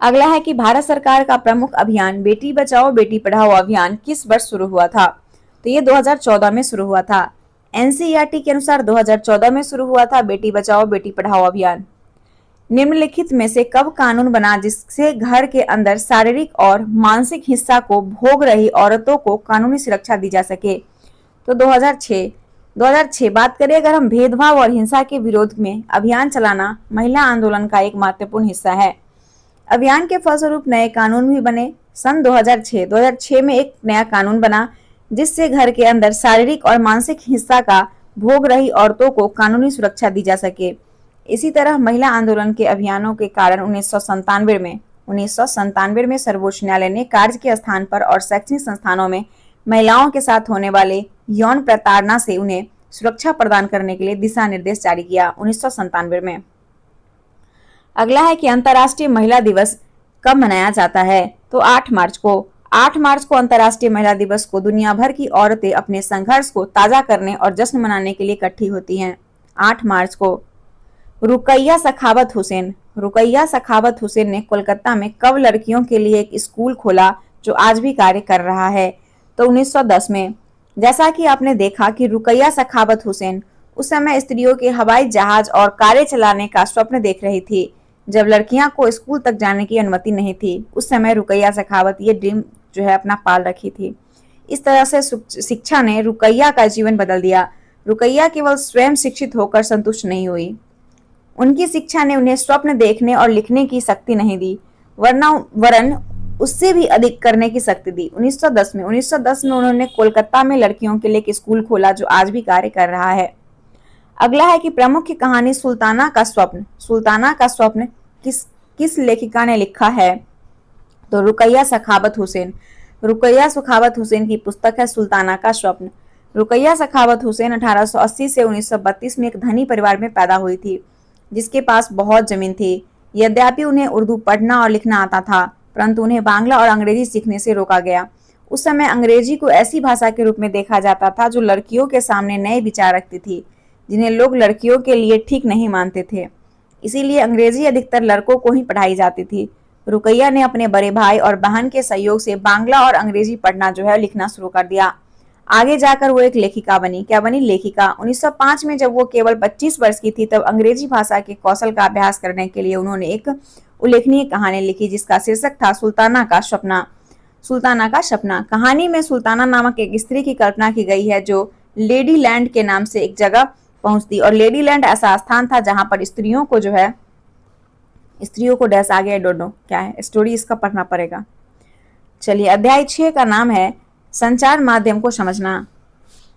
अगला है कि भारत सरकार का प्रमुख अभियान बेटी बचाओ बेटी पढ़ाओ अभियान किस वर्ष शुरू हुआ था? तो ये 2014 में शुरू हुआ था। एनसीईआरटी के अनुसार 2014 में शुरू हुआ था बेटी बचाओ बेटी पढ़ाओ अभियान। निम्नलिखित में से कब कानून बना जिससे घर के अंदर शारीरिक और मानसिक हिंसा को भोग रही औरतों को कानूनी सुरक्षा दी जा सके? तो 2006। 2006 बात करें अगर हम भेदभाव और हिंसा के विरोध में अभियान चलाना महिला आंदोलन का एक महत्वपूर्ण हिस्सा है। अभियान के फलस्वरूप नए कानून भी बने। सन 2006 में एक नया कानून बना जिससे घर के अंदर शारीरिक और मानसिक हिंसा का भोग रही औरतों को कानूनी सुरक्षा दी जा सके। इसी तरह महिला आंदोलन के अभियानों के कारण 1997 में सर्वोच्च न्यायालय ने कार्य के स्थान पर और शैक्षणिक संस्थानों में महिलाओं के साथ होने वाले यौन प्रताड़ना से उन्हें सुरक्षा प्रदान करने के लिए दिशा निर्देश जारी किया 1997 में। अगला है कि अंतर्राष्ट्रीय महिला दिवस कब मनाया जाता है? तो 8 मार्च को। 8 मार्च को अंतर्राष्ट्रीय महिला दिवस को दुनिया भर की औरतें अपने संघर्ष को ताजा करने और जश्न मनाने के लिए इकट्ठी होती हैं। 8 मार्च को। रुकैया सखावत हुसैन। रुकैया सखावत हुसैन ने कोलकाता में कब लड़कियों के लिए एक स्कूल खोला जो आज भी कार्य कर रहा है? तो 1910 में। जैसा कि आपने देखा कि रुकैया सखावत हुसैन उस समय स्त्रियों के हवाई जहाज और कारें चलाने का स्वप्न देख रही थी जब लड़कियां को स्कूल तक जाने की अनुमति नहीं थी। उस समय रुकैया सखावत ये ड्रीम जो है अपना पाल रखी थी। इस तरह से शिक्षा ने रुकैया का जीवन बदल दिया। रुकैया केवल स्वयं शिक्षित होकर संतुष्ट नहीं हुई, उनकी शिक्षा ने उन्हें स्वप्न देखने और लिखने की शक्ति नहीं दी वरन उससे भी अधिक करने की शक्ति दी। 1910 में उन्होंने कोलकाता में लड़कियों के लिए एक स्कूल खोला जो आज भी कार्य कर रहा है। अगला है कि प्रमुख कहानी सुल्ताना का स्वप्न। सुल्ताना का स्वप्न किस लेखिका ने लिखा है? तो रुकैया सखावत हुसैन। रुकैया सखावत हुसैन की पुस्तक है सुल्ताना का स्वप्न। रुकैया सखावत हुसैन 1880 से 1932 में एक धनी परिवार में पैदा हुई थी जिसके पास बहुत जमीन थी। यद्यपि उन्हें उर्दू पढ़ना और लिखना आता था परंतु उन्हें बांग्ला और अंग्रेजी सीखने से रोका गया। उस समय अंग्रेजी को ऐसी भाषा के रूप में देखा जाता था जो लड़कियों के सामने नए विचार रखती थी जिन्हें लोग लड़कियों के लिए ठीक नहीं मानते थे। इसीलिए अंग्रेजी अधिकतर लड़कों को ही पढ़ाई जाती थी। रुकैया ने अपने बड़े भाई और बहन के सहयोग से बांग्ला और अंग्रेजी पढ़ना जो है लिखना शुरू कर दिया। आगे जाकर वो एक लेखिका बनी। क्या बनी? लेखिका। 1905 में जब वो केवल 25 वर्ष की थी तब अंग्रेजी भाषा के कौशल का अभ्यास करने के लिए उन्होंने एक उल्लेखनीय कहानी लिखी जिसका शीर्षक था सुल्ताना का सपना। सुल्ताना का सपना। कहानी में सुल्ताना नामक एक स्त्री की कल्पना की गई है जो लेडी लैंड के नाम से एक जगह पहुंचती और लेडी लैंड ऐसा स्थान था जहां पर स्त्रियों को डैश आ गया, डोडो क्या है स्टोरी, इसका पढ़ना पड़ेगा। चलिए, अध्याय 6 का नाम है संचार माध्यम को समझना।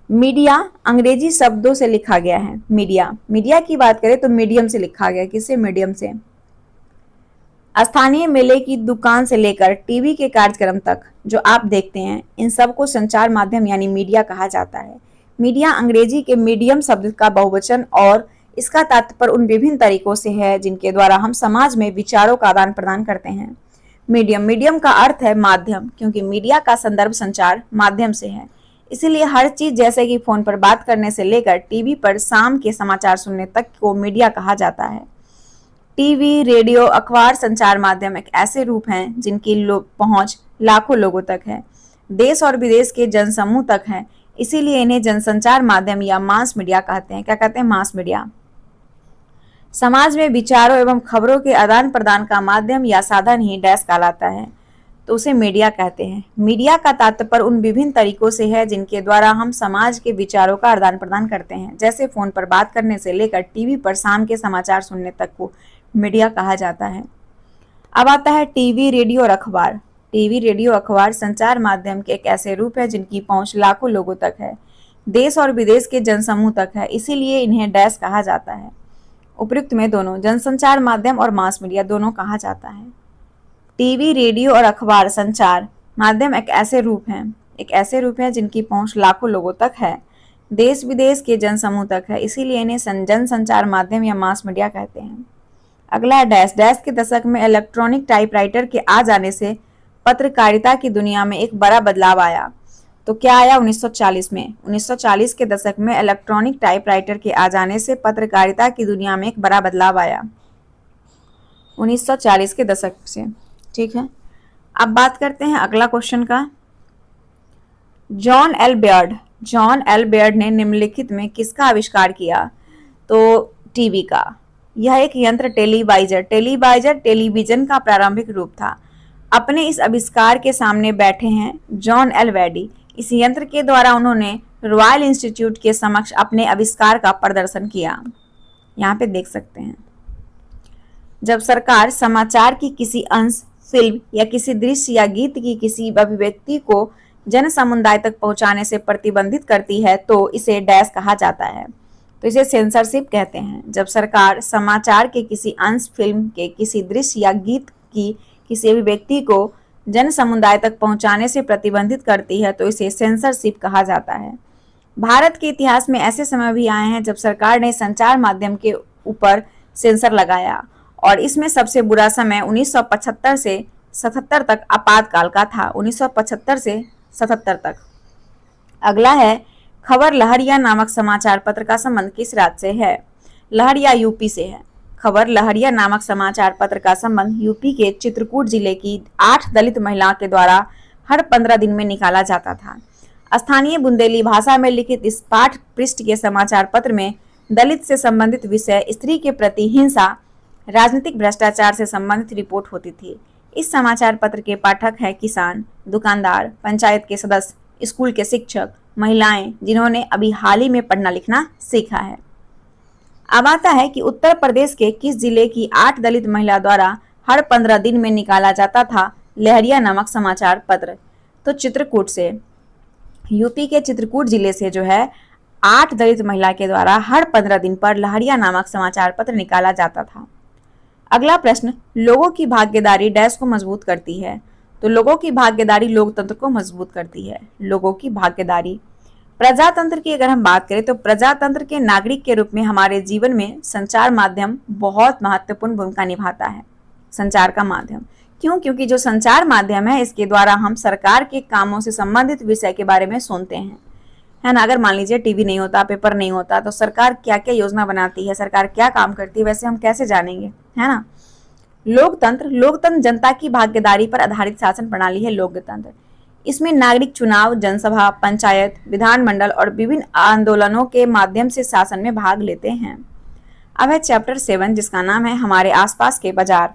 मीडिया अंग्रेजी शब्दों से लिखा गया है। मीडिया की बात करें तो मीडियम से लिखा गया। किससे? मीडियम से। स्थानीय मेले की दुकान से लेकर टीवी के कार्यक्रम तक जो आप देखते हैं इन सब को संचार माध्यम यानी मीडिया कहा जाता है। मीडिया अंग्रेजी के मीडियम शब्द का बहुवचन और इसका तात्पर्य उन विभिन्न तरीकों से है जिनके द्वारा हम समाज में विचारों का आदान प्रदान करते हैं। मीडियम का अर्थ है माध्यम, क्योंकि मीडिया का संदर्भ संचार माध्यम से है। इसीलिए हर चीज जैसे कि फोन पर बात करने से लेकर टीवी पर शाम के समाचार सुनने तक को मीडिया कहा जाता है। टीवी, रेडियो, अखबार संचार माध्यम एक ऐसे रूप हैं जिनकी पहुंच लाखों लोगों तक है, देश और विदेश के जनसमूह तक है। इसीलिए इन्हें जनसंचार माध्यम या मास मीडिया कहते हैं। क्या कहते हैं? Mass media. समाज में विचारों एवं खबरों के आदान प्रदान का माध्यम या साधन ही डैश कहलाता है, तो उसे मीडिया कहते हैं। मीडिया का तात्पर्य उन विभिन्न तरीकों से है जिनके द्वारा हम समाज के विचारों का आदान प्रदान करते हैं, जैसे फोन पर बात करने से लेकर टीवी पर शाम के समाचार सुनने तक को मीडिया कहा जाता है। अब आता है टीवी, रेडियो और अखबार। टीवी, रेडियो, अखबार संचार माध्यम के एक ऐसे रूप है जिनकी पहुंच लाखों लोगों तक है, देश और विदेश के जनसमूह तक है। इसीलिए इन्हें डैश कहा जाता है। उपयुक्त में दोनों जनसंचार माध्यम और मास मीडिया दोनों कहा जाता है। टीवी, रेडियो और अखबार संचार माध्यम एक ऐसे रूप है जिनकी पहुंच लाखों लोगों तक है, देश विदेश के जनसमूह तक है। इसीलिए इन्हें जनसंचार माध्यम या मास मीडिया कहते हैं। अगला डैश। डैश के दशक में इलेक्ट्रॉनिक टाइपराइटर के आ जाने से पत्रकारिता की दुनिया में एक बड़ा बदलाव आया। तो क्या आया? 1940 में। 1940 के दशक में इलेक्ट्रॉनिक टाइपराइटर के आ जाने से पत्रकारिता की दुनिया में एक बड़ा बदलाव आया। 1940 के दशक से। ठीक है, अब बात करते हैं अगला क्वेश्चन का। जॉन एल बेयर्ड ने निम्नलिखित में किसका आविष्कार किया? तो टीवी का। यह एक यंत्र टेलीवाइजर टेलीविजन का प्रारंभिक रूप था। अपने इस आविष्कार के सामने बैठे हैं जॉन एल वैडी। इस यंत्र के द्वारा उन्होंने रॉयल इंस्टीट्यूट के समक्ष अपने आविष्कार का प्रदर्शन किया। यहाँ पे देख सकते हैं, जब सरकार समाचार की किसी अंश, फिल्म या किसी दृश्य या गीत की किसी अभिव्यक्ति को जन समुदाय तक पहुंचाने से प्रतिबंधित करती है तो इसे डैश कहा जाता है। तो इसे सेंसरशिप कहते हैं। जब सरकार समाचार के किसी अंश, फिल्म के किसी दृश्य या गीत की किसी अभिव्यक्ति को जन समुदाय तक पहुंचाने से प्रतिबंधित करती है तो इसे सेंसरशिप कहा जाता है। भारत के इतिहास में ऐसे समय भी आए हैं जब सरकार ने संचार माध्यम के ऊपर सेंसर लगाया, और इसमें सबसे बुरा समय 1975 से 77 तक आपातकाल का था। 1975 से 77 तक। अगला है खबर लहरिया नामक समाचार पत्र का संबंध किस राज्य से है? लहरिया यूपी से है। खबर लहरिया नामक समाचार पत्र का संबंध यूपी के चित्रकूट जिले की 8 दलित महिलाओं के द्वारा हर 15 दिन में निकाला जाता था। स्थानीय बुंदेली भाषा में लिखित इस पाठ पृष्ठ के समाचार पत्र में दलित से संबंधित विषय, स्त्री के प्रति हिंसा, राजनीतिक भ्रष्टाचार से संबंधित रिपोर्ट होती थी। इस समाचार पत्र के पाठक हैं किसान, दुकानदार, पंचायत के सदस्य, स्कूल के शिक्षक, महिलाएं जिन्होंने अभी हाल ही में पढ़ना लिखना सीखा है। अब आता है कि उत्तर प्रदेश के किस जिले की 8 दलित महिला द्वारा हर 15 दिन में निकाला जाता था लहरिया नामक समाचार पत्र? तो चित्रकूट से। यूपी के चित्रकूट जिले से जो है 8 दलित महिला के द्वारा हर 15 दिन पर लहरिया नामक समाचार पत्र निकाला जाता था। अगला प्रश्न, लोगों की भागीदारी डैश को मजबूत करती है? तो लोगों की भागीदारी लोकतंत्र को मजबूत करती है। लोगों की भागीदारी। प्रजातंत्र की अगर हम बात करें तो प्रजातंत्र के नागरिक के रूप में हमारे जीवन में संचार माध्यम बहुत महत्वपूर्ण भूमिका निभाता है। संचार का माध्यम क्यों? क्योंकि जो संचार माध्यम है इसके द्वारा हम सरकार के कामों से संबंधित विषय के बारे में सुनते हैं, है ना। अगर मान लीजिए टीवी नहीं होता, पेपर नहीं होता, तो सरकार क्या क्या योजना बनाती है, सरकार क्या काम करती है, वैसे हम कैसे जानेंगे, है ना। लोकतंत्र जनता की भागीदारी पर आधारित शासन प्रणाली है लोकतंत्र। इसमें नागरिक चुनाव, जनसभा, पंचायत, विधानमंडल और विभिन्न आंदोलनों के माध्यम से शासन में भाग लेते हैं। अब है चैप्टर 7 जिसका नाम है हमारे आसपास के बाजार।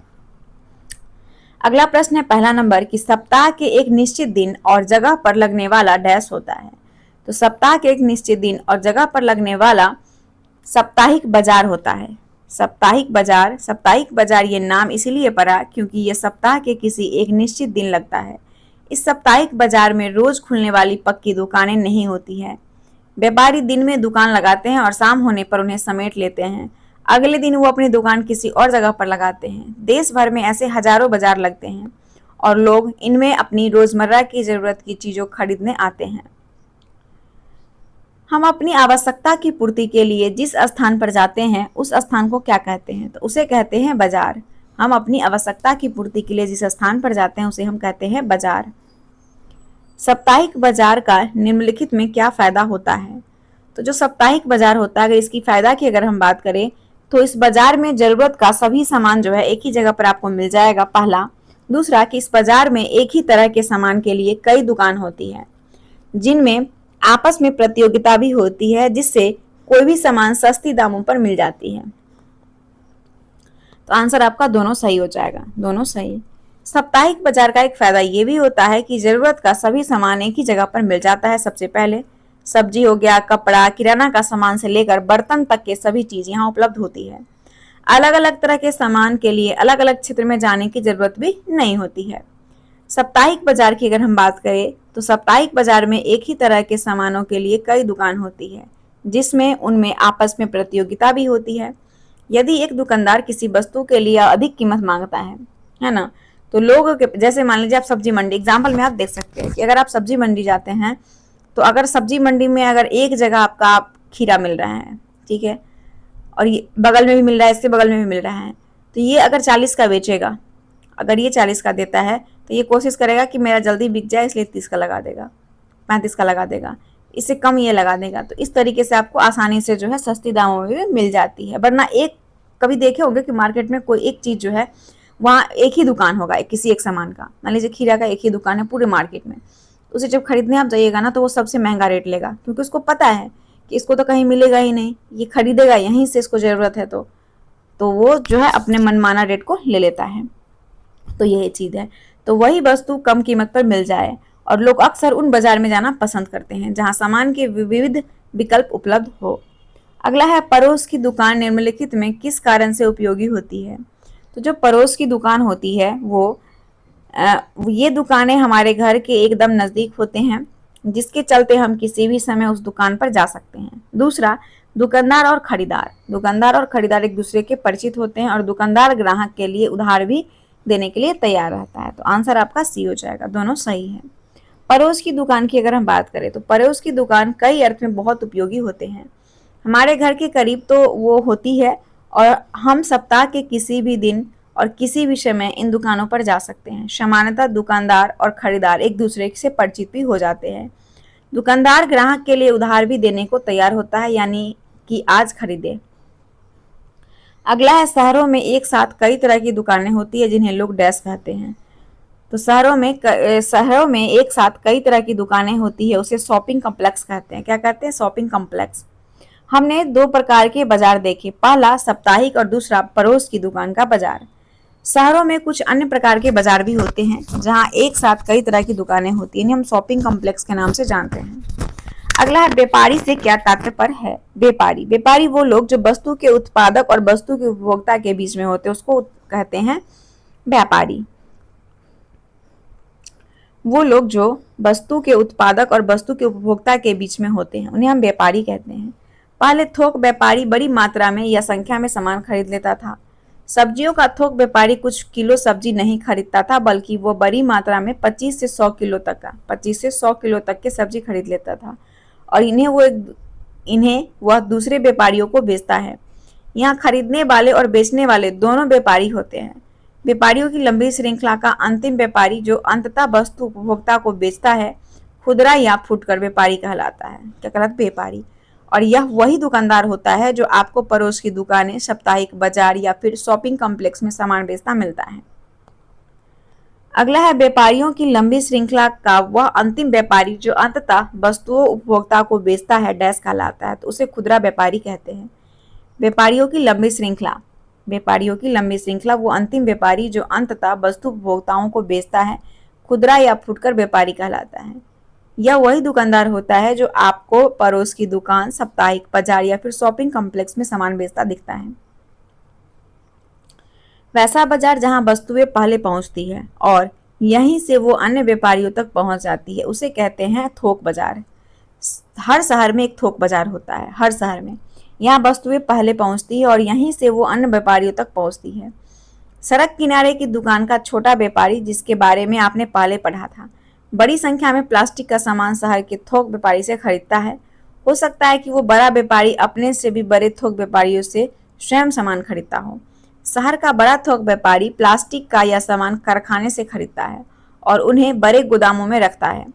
अगला प्रश्न है पहला नंबर कि सप्ताह के एक निश्चित दिन और जगह पर लगने वाला डैश होता है? तो सप्ताह के एक निश्चित दिन और जगह पर लगने वाला साप्ताहिक बाजार होता है। साप्ताहिक बाजार ये नाम इसीलिए पड़ा क्योंकि ये सप्ताह के किसी एक निश्चित दिन लगता है। इस साप्ताहिक बाजार में रोज खुलने वाली पक्की दुकानें नहीं होती है। व्यापारी दिन में दुकान लगाते हैं और शाम होने पर उन्हें समेट लेते हैं। अगले दिन वो अपनी दुकान किसी और जगह पर लगाते हैं। देश भर में ऐसे हजारों बाजार लगते हैं और लोग इनमें अपनी रोजमर्रा की जरूरत की चीजों खरीदने आते हैं। हम अपनी आवश्यकता की पूर्ति के लिए जिस स्थान पर जाते हैं उस स्थान को क्या कहते हैं? तो उसे कहते हैं बाजार। हम अपनी आवश्यकता की पूर्ति के लिए जिस स्थान पर जाते हैं उसे हम कहते हैं बाजार। साप्ताहिक बाजार का निम्नलिखित में क्या फायदा होता है? तो जो साप्ताहिक बाजार होता है, अगर इसकी फायदा की अगर हम बात करें तो इस बाजार में जरूरत का सभी सामान जो है एक ही जगह पर आपको मिल जाएगा, पहला। दूसरा कि इस बाजार में एक ही तरह के सामान के लिए कई दुकान होती है जिनमें आपस में प्रतियोगिता भी होती है, जिससे कोई भी सामान सस्ती दामों पर मिल जाती है। तो आंसर आपका दोनों सही हो जाएगा, दोनों सही। साप्ताहिक बाजार का एक फायदा ये भी होता है कि जरूरत का सभी सामान एक ही जगह पर मिल जाता है। सबसे पहले सब्जी हो गया, कपड़ा, किराना का सामान से लेकर बर्तन तक के सभी चीज यहाँ उपलब्ध होती है। अलग अलग तरह के सामान के लिए अलग अलग क्षेत्र में जाने की जरूरत भी नहीं होती है। साप्ताहिक बाजार की अगर हम बात करें तो साप्ताहिक बाजार में एक ही तरह के सामानों के लिए कई दुकान होती है, जिसमें उनमें आपस में प्रतियोगिता भी होती है। यदि एक दुकानदार किसी वस्तु के लिए अधिक कीमत मांगता है ना, तो लोग जैसे मान लीजिए आप सब्जी मंडी, एग्जाम्पल में आप देख सकते हैं कि अगर आप सब्जी मंडी जाते हैं तो अगर सब्जी मंडी में अगर एक जगह आपका खीरा मिल रहा है, ठीक है, और ये बगल में भी मिल रहा है, इसके बगल में भी मिल रहा है, तो ये अगर 40 का बेचेगा, अगर ये 40 का देता है तो ये कोशिश करेगा कि मेरा जल्दी बिक जाए, इसलिए 30 का लगा देगा, 35 का लगा देगा, इससे कम ये लगा देगा। तो इस तरीके से आपको आसानी से जो है सस्ती दामों में भी मिल जाती है। वरना एक कभी देखे होंगे कि मार्केट में कोई एक चीज जो है वहाँ एक ही दुकान होगा किसी एक सामान का, मान लीजिए खीरा का एक ही दुकान है पूरे मार्केट में, उसे जब खरीदने आप जाइएगा ना तो वो सबसे महंगा रेट लेगा, क्योंकि उसको पता है कि इसको तो कहीं मिलेगा ही नहीं, ये खरीदेगा यहीं से, इसको जरूरत है तो तो वो जो है अपने मनमाना रेट को ले लेता है। तो यही चीज है। तो वही वस्तु कम कीमत पर मिल जाए, और लोग अक्सर उन बाजार में जाना पसंद करते हैं जहां सामान के विविध विकल्प उपलब्ध हो। अगला है, पड़ोस की दुकान निम्नलिखित में किस कारण से उपयोगी होती है। तो जो पड़ोस की दुकान होती है ये दुकानें हमारे घर के एकदम नज़दीक होते हैं, जिसके चलते हम किसी भी समय उस दुकान पर जा सकते हैं। दूसरा, दुकानदार और खरीदार एक दूसरे के परिचित होते हैं, और दुकानदार ग्राहक के लिए उधार भी देने के लिए तैयार रहता है। तो आंसर आपका सी हो जाएगा, दोनों सही है। पड़ोस की दुकान की अगर हम बात करें तो पड़ोस की दुकान कई अर्थ में बहुत उपयोगी होते हैं। हमारे घर के करीब तो वो होती है, और हम सप्ताह के किसी भी दिन और किसी भी समय इन दुकानों पर जा सकते हैं। सामान्यतः दुकानदार और खरीदार एक दूसरे से परिचित भी हो जाते हैं। दुकानदार ग्राहक के लिए उधार भी देने को तैयार होता है, यानी कि आज खरीदे। अगला है, शहरों में एक साथ कई तरह की दुकानें होती है जिन्हें लोग डैश कहते हैं। तो शहरों में एक साथ कई तरह की दुकानें होती है, उसे शॉपिंग कॉम्प्लेक्स कहते हैं। क्या कहते हैं? Shopping complex. हमने दो प्रकार के बाजार देखे, पहला साप्ताहिक और दूसरा पड़ोस की दुकान का बाजार। शहरों में कुछ अन्य प्रकार के बाजार भी होते हैं जहां एक साथ कई तरह की दुकानें होती हैं, हम शॉपिंग कॉम्प्लेक्स के नाम से जानते हैं। अगला है, व्यापारी से क्या तात्पर्य है। व्यापारी वो लोग जो वस्तु के उत्पादक और वस्तु के उपभोक्ता के बीच में होते हैं, उसको कहते हैं व्यापारी। वो लोग जो वस्तु के उत्पादक और वस्तु के उपभोक्ता के बीच में होते हैं, उन्हें हम व्यापारी कहते हैं। पहले थोक व्यापारी बड़ी मात्रा में या संख्या में सामान खरीद लेता था। सब्जियों का थोक व्यापारी कुछ किलो सब्जी नहीं खरीदता था, बल्कि वो बड़ी मात्रा में 25 से 100 किलो तक के सब्जी खरीद लेता था, और इन्हें वह दूसरे व्यापारियों को बेचता है। यहाँ खरीदने वाले और बेचने वाले दोनों व्यापारी होते हैं। व्यापारियों की लंबी श्रृंखला का अंतिम व्यापारी जो अंततः वस्तु उपभोक्ता को बेचता है, खुदरा या फुटकर व्यापारी कहलाता है। क्या कहलाता? व्यापारी। और यह वही दुकानदार होता है जो आपको पड़ोस की दुकानें, साप्ताहिक बाजार या फिर शॉपिंग कॉम्प्लेक्स में सामान बेचता मिलता है। अगला है, व्यापारियों की लंबी श्रृंखला का वह अंतिम व्यापारी जो अंततः वस्तुओं उपभोक्ता को बेचता है डैश कहलाता है, तो उसे खुदरा व्यापारी कहते हैं। व्यापारियों की लंबी श्रृंखला वो अंतिम व्यापारी जो अंततः वस्तु उपभोक्ताओं को बेचता है, खुदरा या फुटकर व्यापारी कहलाता है। यह वही दुकानदार होता है जो आपको पड़ोस की दुकान, साप्ताहिक बाजार या फिर शॉपिंग कॉम्प्लेक्स में सामान बेचता दिखता है। वैसा बाजार जहां वस्तुएं पहले पहुंचती है और यहीं से वो अन्य व्यापारियों तक पहुंच जाती है, उसे कहते हैं थोक बाजार। हर शहर में एक थोक बाजार होता है, हर शहर में। यहाँ वस्तुएं पहले पहुंचती है और यहीं से वो अन्य व्यापारियों तक पहुंचती है। सड़क किनारे की दुकान का छोटा व्यापारी, जिसके बारे में आपने पहले पढ़ा था, बड़ी संख्या में प्लास्टिक का सामान शहर के थोक व्यापारी से खरीदता है। हो सकता है कि वो बड़ा व्यापारी अपने से भी बड़े थोक व्यापारियों से स्वयं सामान खरीदता हो। शहर का बड़ा थोक व्यापारी प्लास्टिक का यह सामान कारखाने से खरीदता है और उन्हें बड़े गोदामों में रखता है,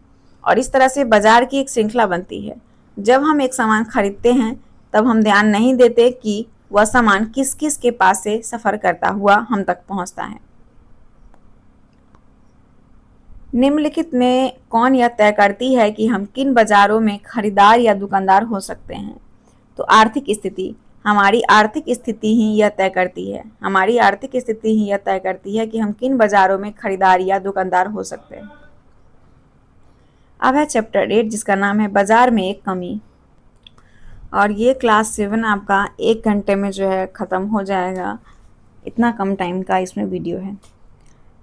और इस तरह से बाजार की एक श्रृंखला बनती है। जब हम एक सामान खरीदते हैं तब हम ध्यान नहीं देते कि वह सामान किस किस के पास से सफर करता हुआ हम तक पहुंचता है। निम्नलिखित में कौन यह तय करती है कि हम किन बाजारों में खरीदार या दुकानदार हो सकते हैं। तो आर्थिक स्थिति। हमारी आर्थिक स्थिति ही यह तय करती है। हमारी आर्थिक स्थिति ही यह तय करती है कि हम किन बाजारों में खरीदार या दुकानदार हो सकते हैं। अब है चैप्टर 8, जिसका नाम है बाजार में एक कमी। और ये क्लास 7 आपका 1 घंटे में जो है ख़त्म हो जाएगा। इतना कम टाइम का इसमें वीडियो है।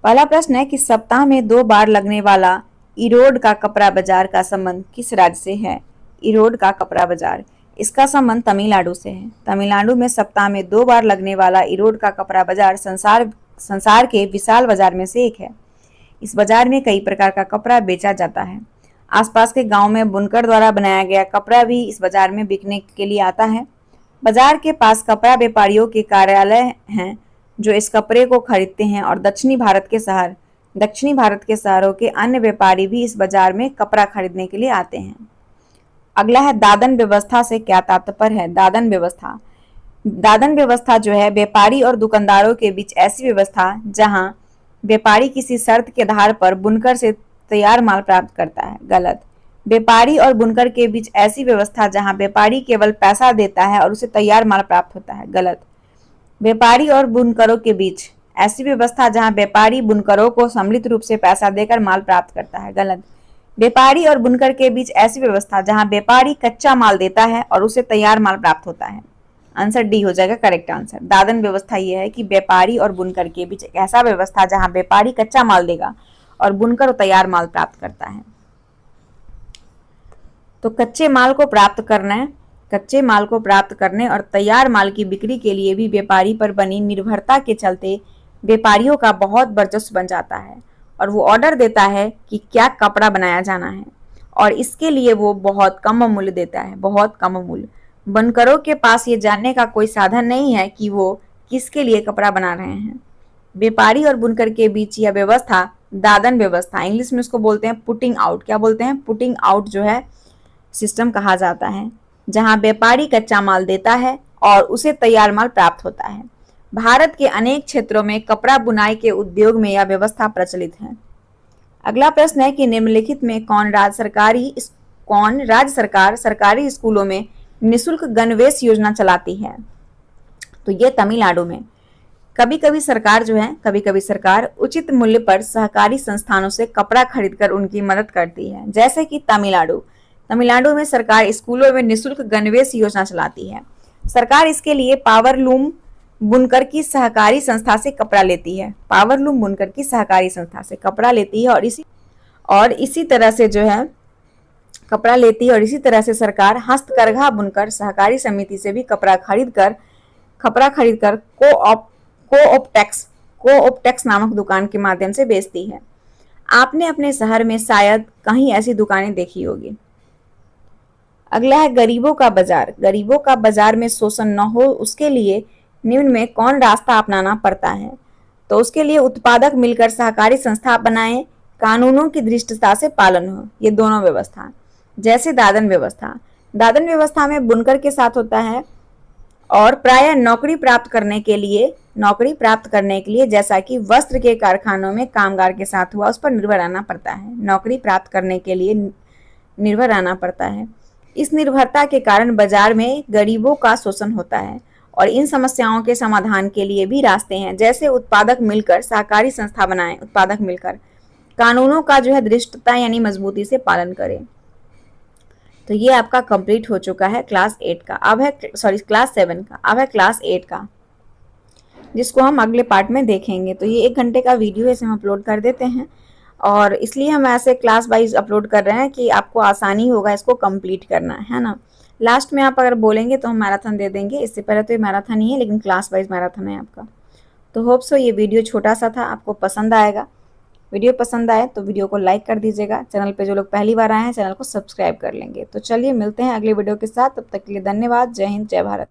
पहला प्रश्न है कि सप्ताह में 2 बार लगने वाला इरोड का कपड़ा बाजार का संबंध किस राज्य से है। इरोड का कपड़ा बाजार, इसका संबंध तमिलनाडु से है। तमिलनाडु में सप्ताह में 2 बार लगने वाला इरोड का कपड़ा बाजार संसार के विशाल बाजार में से एक है। इस बाजार में कई प्रकार का कपड़ा बेचा जाता है। आसपास के गांव में बुनकर द्वारा बनाया गया कपड़ा भी इस बाजार में बिकने के लिए आता है। बाजार के पास कपड़ा व्यापारियों के कार्यालय हैं जो इस कपड़े को खरीदते हैं, और दक्षिणी भारत के शहरों के अन्य व्यापारी भी इस बाजार में कपड़ा खरीदने के लिए आते हैं। अगला है दादन व्यवस्था से क्या तात्पर्य है। दादन व्यवस्था जो है व्यापारी और दुकानदारों के बीच ऐसी व्यवस्था जहां व्यापारी किसी शर्त के आधार पर बुनकर से तैयार माल प्राप्त करता है। गलत। व्यापारी और बुनकर के बीच ऐसी व्यवस्था जहां व्यापारी केवल पैसा देता है और उसे तैयार माल प्राप्त होता है। गलत। व्यापारी और बुनकरों के बीच ऐसी व्यवस्था जहां व्यापारी बुनकरों को सम्मिलित रूप से पैसा देकर माल प्राप्त करता है। गलत। व्यापारी और बुनकर के बीच ऐसी व्यवस्था जहां व्यापारी कच्चा माल देता है और उसे तैयार माल प्राप्त होता है। आंसर डी हो जाएगा करेक्ट आंसर। दादन व्यवस्था यह है कि व्यापारी और बुनकर के बीच एक ऐसा व्यवस्था जहां व्यापारी कच्चा माल देगा और बुनकर तैयार माल प्राप्त करता है। तो कच्चे माल को प्राप्त करने और तैयार माल की बिक्री के लिए भी व्यापारी पर बनी निर्भरता के चलते व्यापारियों का बहुत वर्चस्व बन जाता है और वो ऑर्डर देता है कि क्या कपड़ा बनाया जाना है और इसके लिए वो बहुत कम मूल्य देता है, बहुत कम मूल्य। बुनकरों के पास ये जानने का कोई साधन नहीं है कि वो किसके लिए कपड़ा बना रहे हैं। व्यापारी और बुनकर के बीच यह व्यवस्था दादन व्यवस्था, इंग्लिश में उसको बोलते हैं पुटिंग आउट। क्या बोलते हैं? पुटिंग आउट जो है सिस्टम कहा जाता है, जहां व्यापारी कच्चा माल देता है और उसे तैयार माल प्राप्त होता है। भारत के अनेक क्षेत्रों में कपड़ा बुनाई के उद्योग में यह व्यवस्था प्रचलित है। अगला प्रश्न है कि निम्नलिखित में कौन राज्य सरकार सरकारी स्कूलों में निःशुल्क गणवेश योजना चलाती है? तो ये तमिलनाडु में। कभी कभी सरकार उचित मूल्य पर सहकारी संस्थानों से कपड़ा खरीदकर उनकी मदद करती है, जैसे कि तमिलनाडु में सरकार स्कूलों में निःशुल्क गणवेश योजना चलाती है। सरकार इसके लिए पावरलूम बुनकर की सहकारी संस्था से कपड़ा लेती है। पावरलूम बुनकर की सहकारी संस्था से कपड़ा लेती है और इसी तरह से सरकार हस्तकरघा बुनकर सहकारी समिति से भी कपड़ा खरीदकर कोऑप्टेक्स नामक दुकान के माध्यम से बेचती है। आपने अपने शहर में शायद कहीं ऐसी दुकानें देखी होगी। अगला है गरीबों का बाजार में शोषण न हो उसके लिए निम्न में कौन रास्ता अपनाना पड़ता है? तो उसके लिए उत्पादक मिलकर सहकारी संस्था बनाएं, कानूनों की दृष्टता से पालन हो। ये दोनों व्यवस्था, जैसे दादन व्यवस्था में बुनकर के साथ होता है और प्रायः नौकरी प्राप्त करने के लिए जैसा कि वस्त्र के कारखानों में कामगार के साथ हुआ, उस पर निर्भर रहना पड़ता है। नौकरी प्राप्त करने के लिए निर्भर रहना पड़ता है। इस निर्भरता के कारण बाजार में गरीबों का शोषण होता है और इन समस्याओं के समाधान के लिए भी रास्ते हैं, जैसे उत्पादक मिलकर सहकारी संस्था बनाएं, उत्पादक मिलकर कानूनों का जो है दृष्टता यानी मजबूती से पालन करें। तो ये आपका कंप्लीट हो चुका है क्लास 7 का। अब है क्लास 8 का, जिसको हम अगले पार्ट में देखेंगे। तो ये 1 घंटे का वीडियो है, इसे हम अपलोड कर देते हैं और इसलिए हम ऐसे क्लास वाइज अपलोड कर रहे हैं कि आपको आसानी होगा इसको कंप्लीट करना, है ना। लास्ट में आप अगर बोलेंगे तो हम मैराथन दे देंगे। इससे पहले तो ये मैराथन ही है, लेकिन क्लास वाइज मैराथन है आपका। तो होप सो ये वीडियो छोटा सा था, आपको पसंद आएगा। वीडियो पसंद आए तो वीडियो को लाइक कर दीजिएगा। चैनल पे जो लोग पहली बार आए हैं चैनल को सब्सक्राइब कर लेंगे। तो चलिए मिलते हैं अगले वीडियो के साथ, तब तक के लिए धन्यवाद। जय हिंद, जय भारत।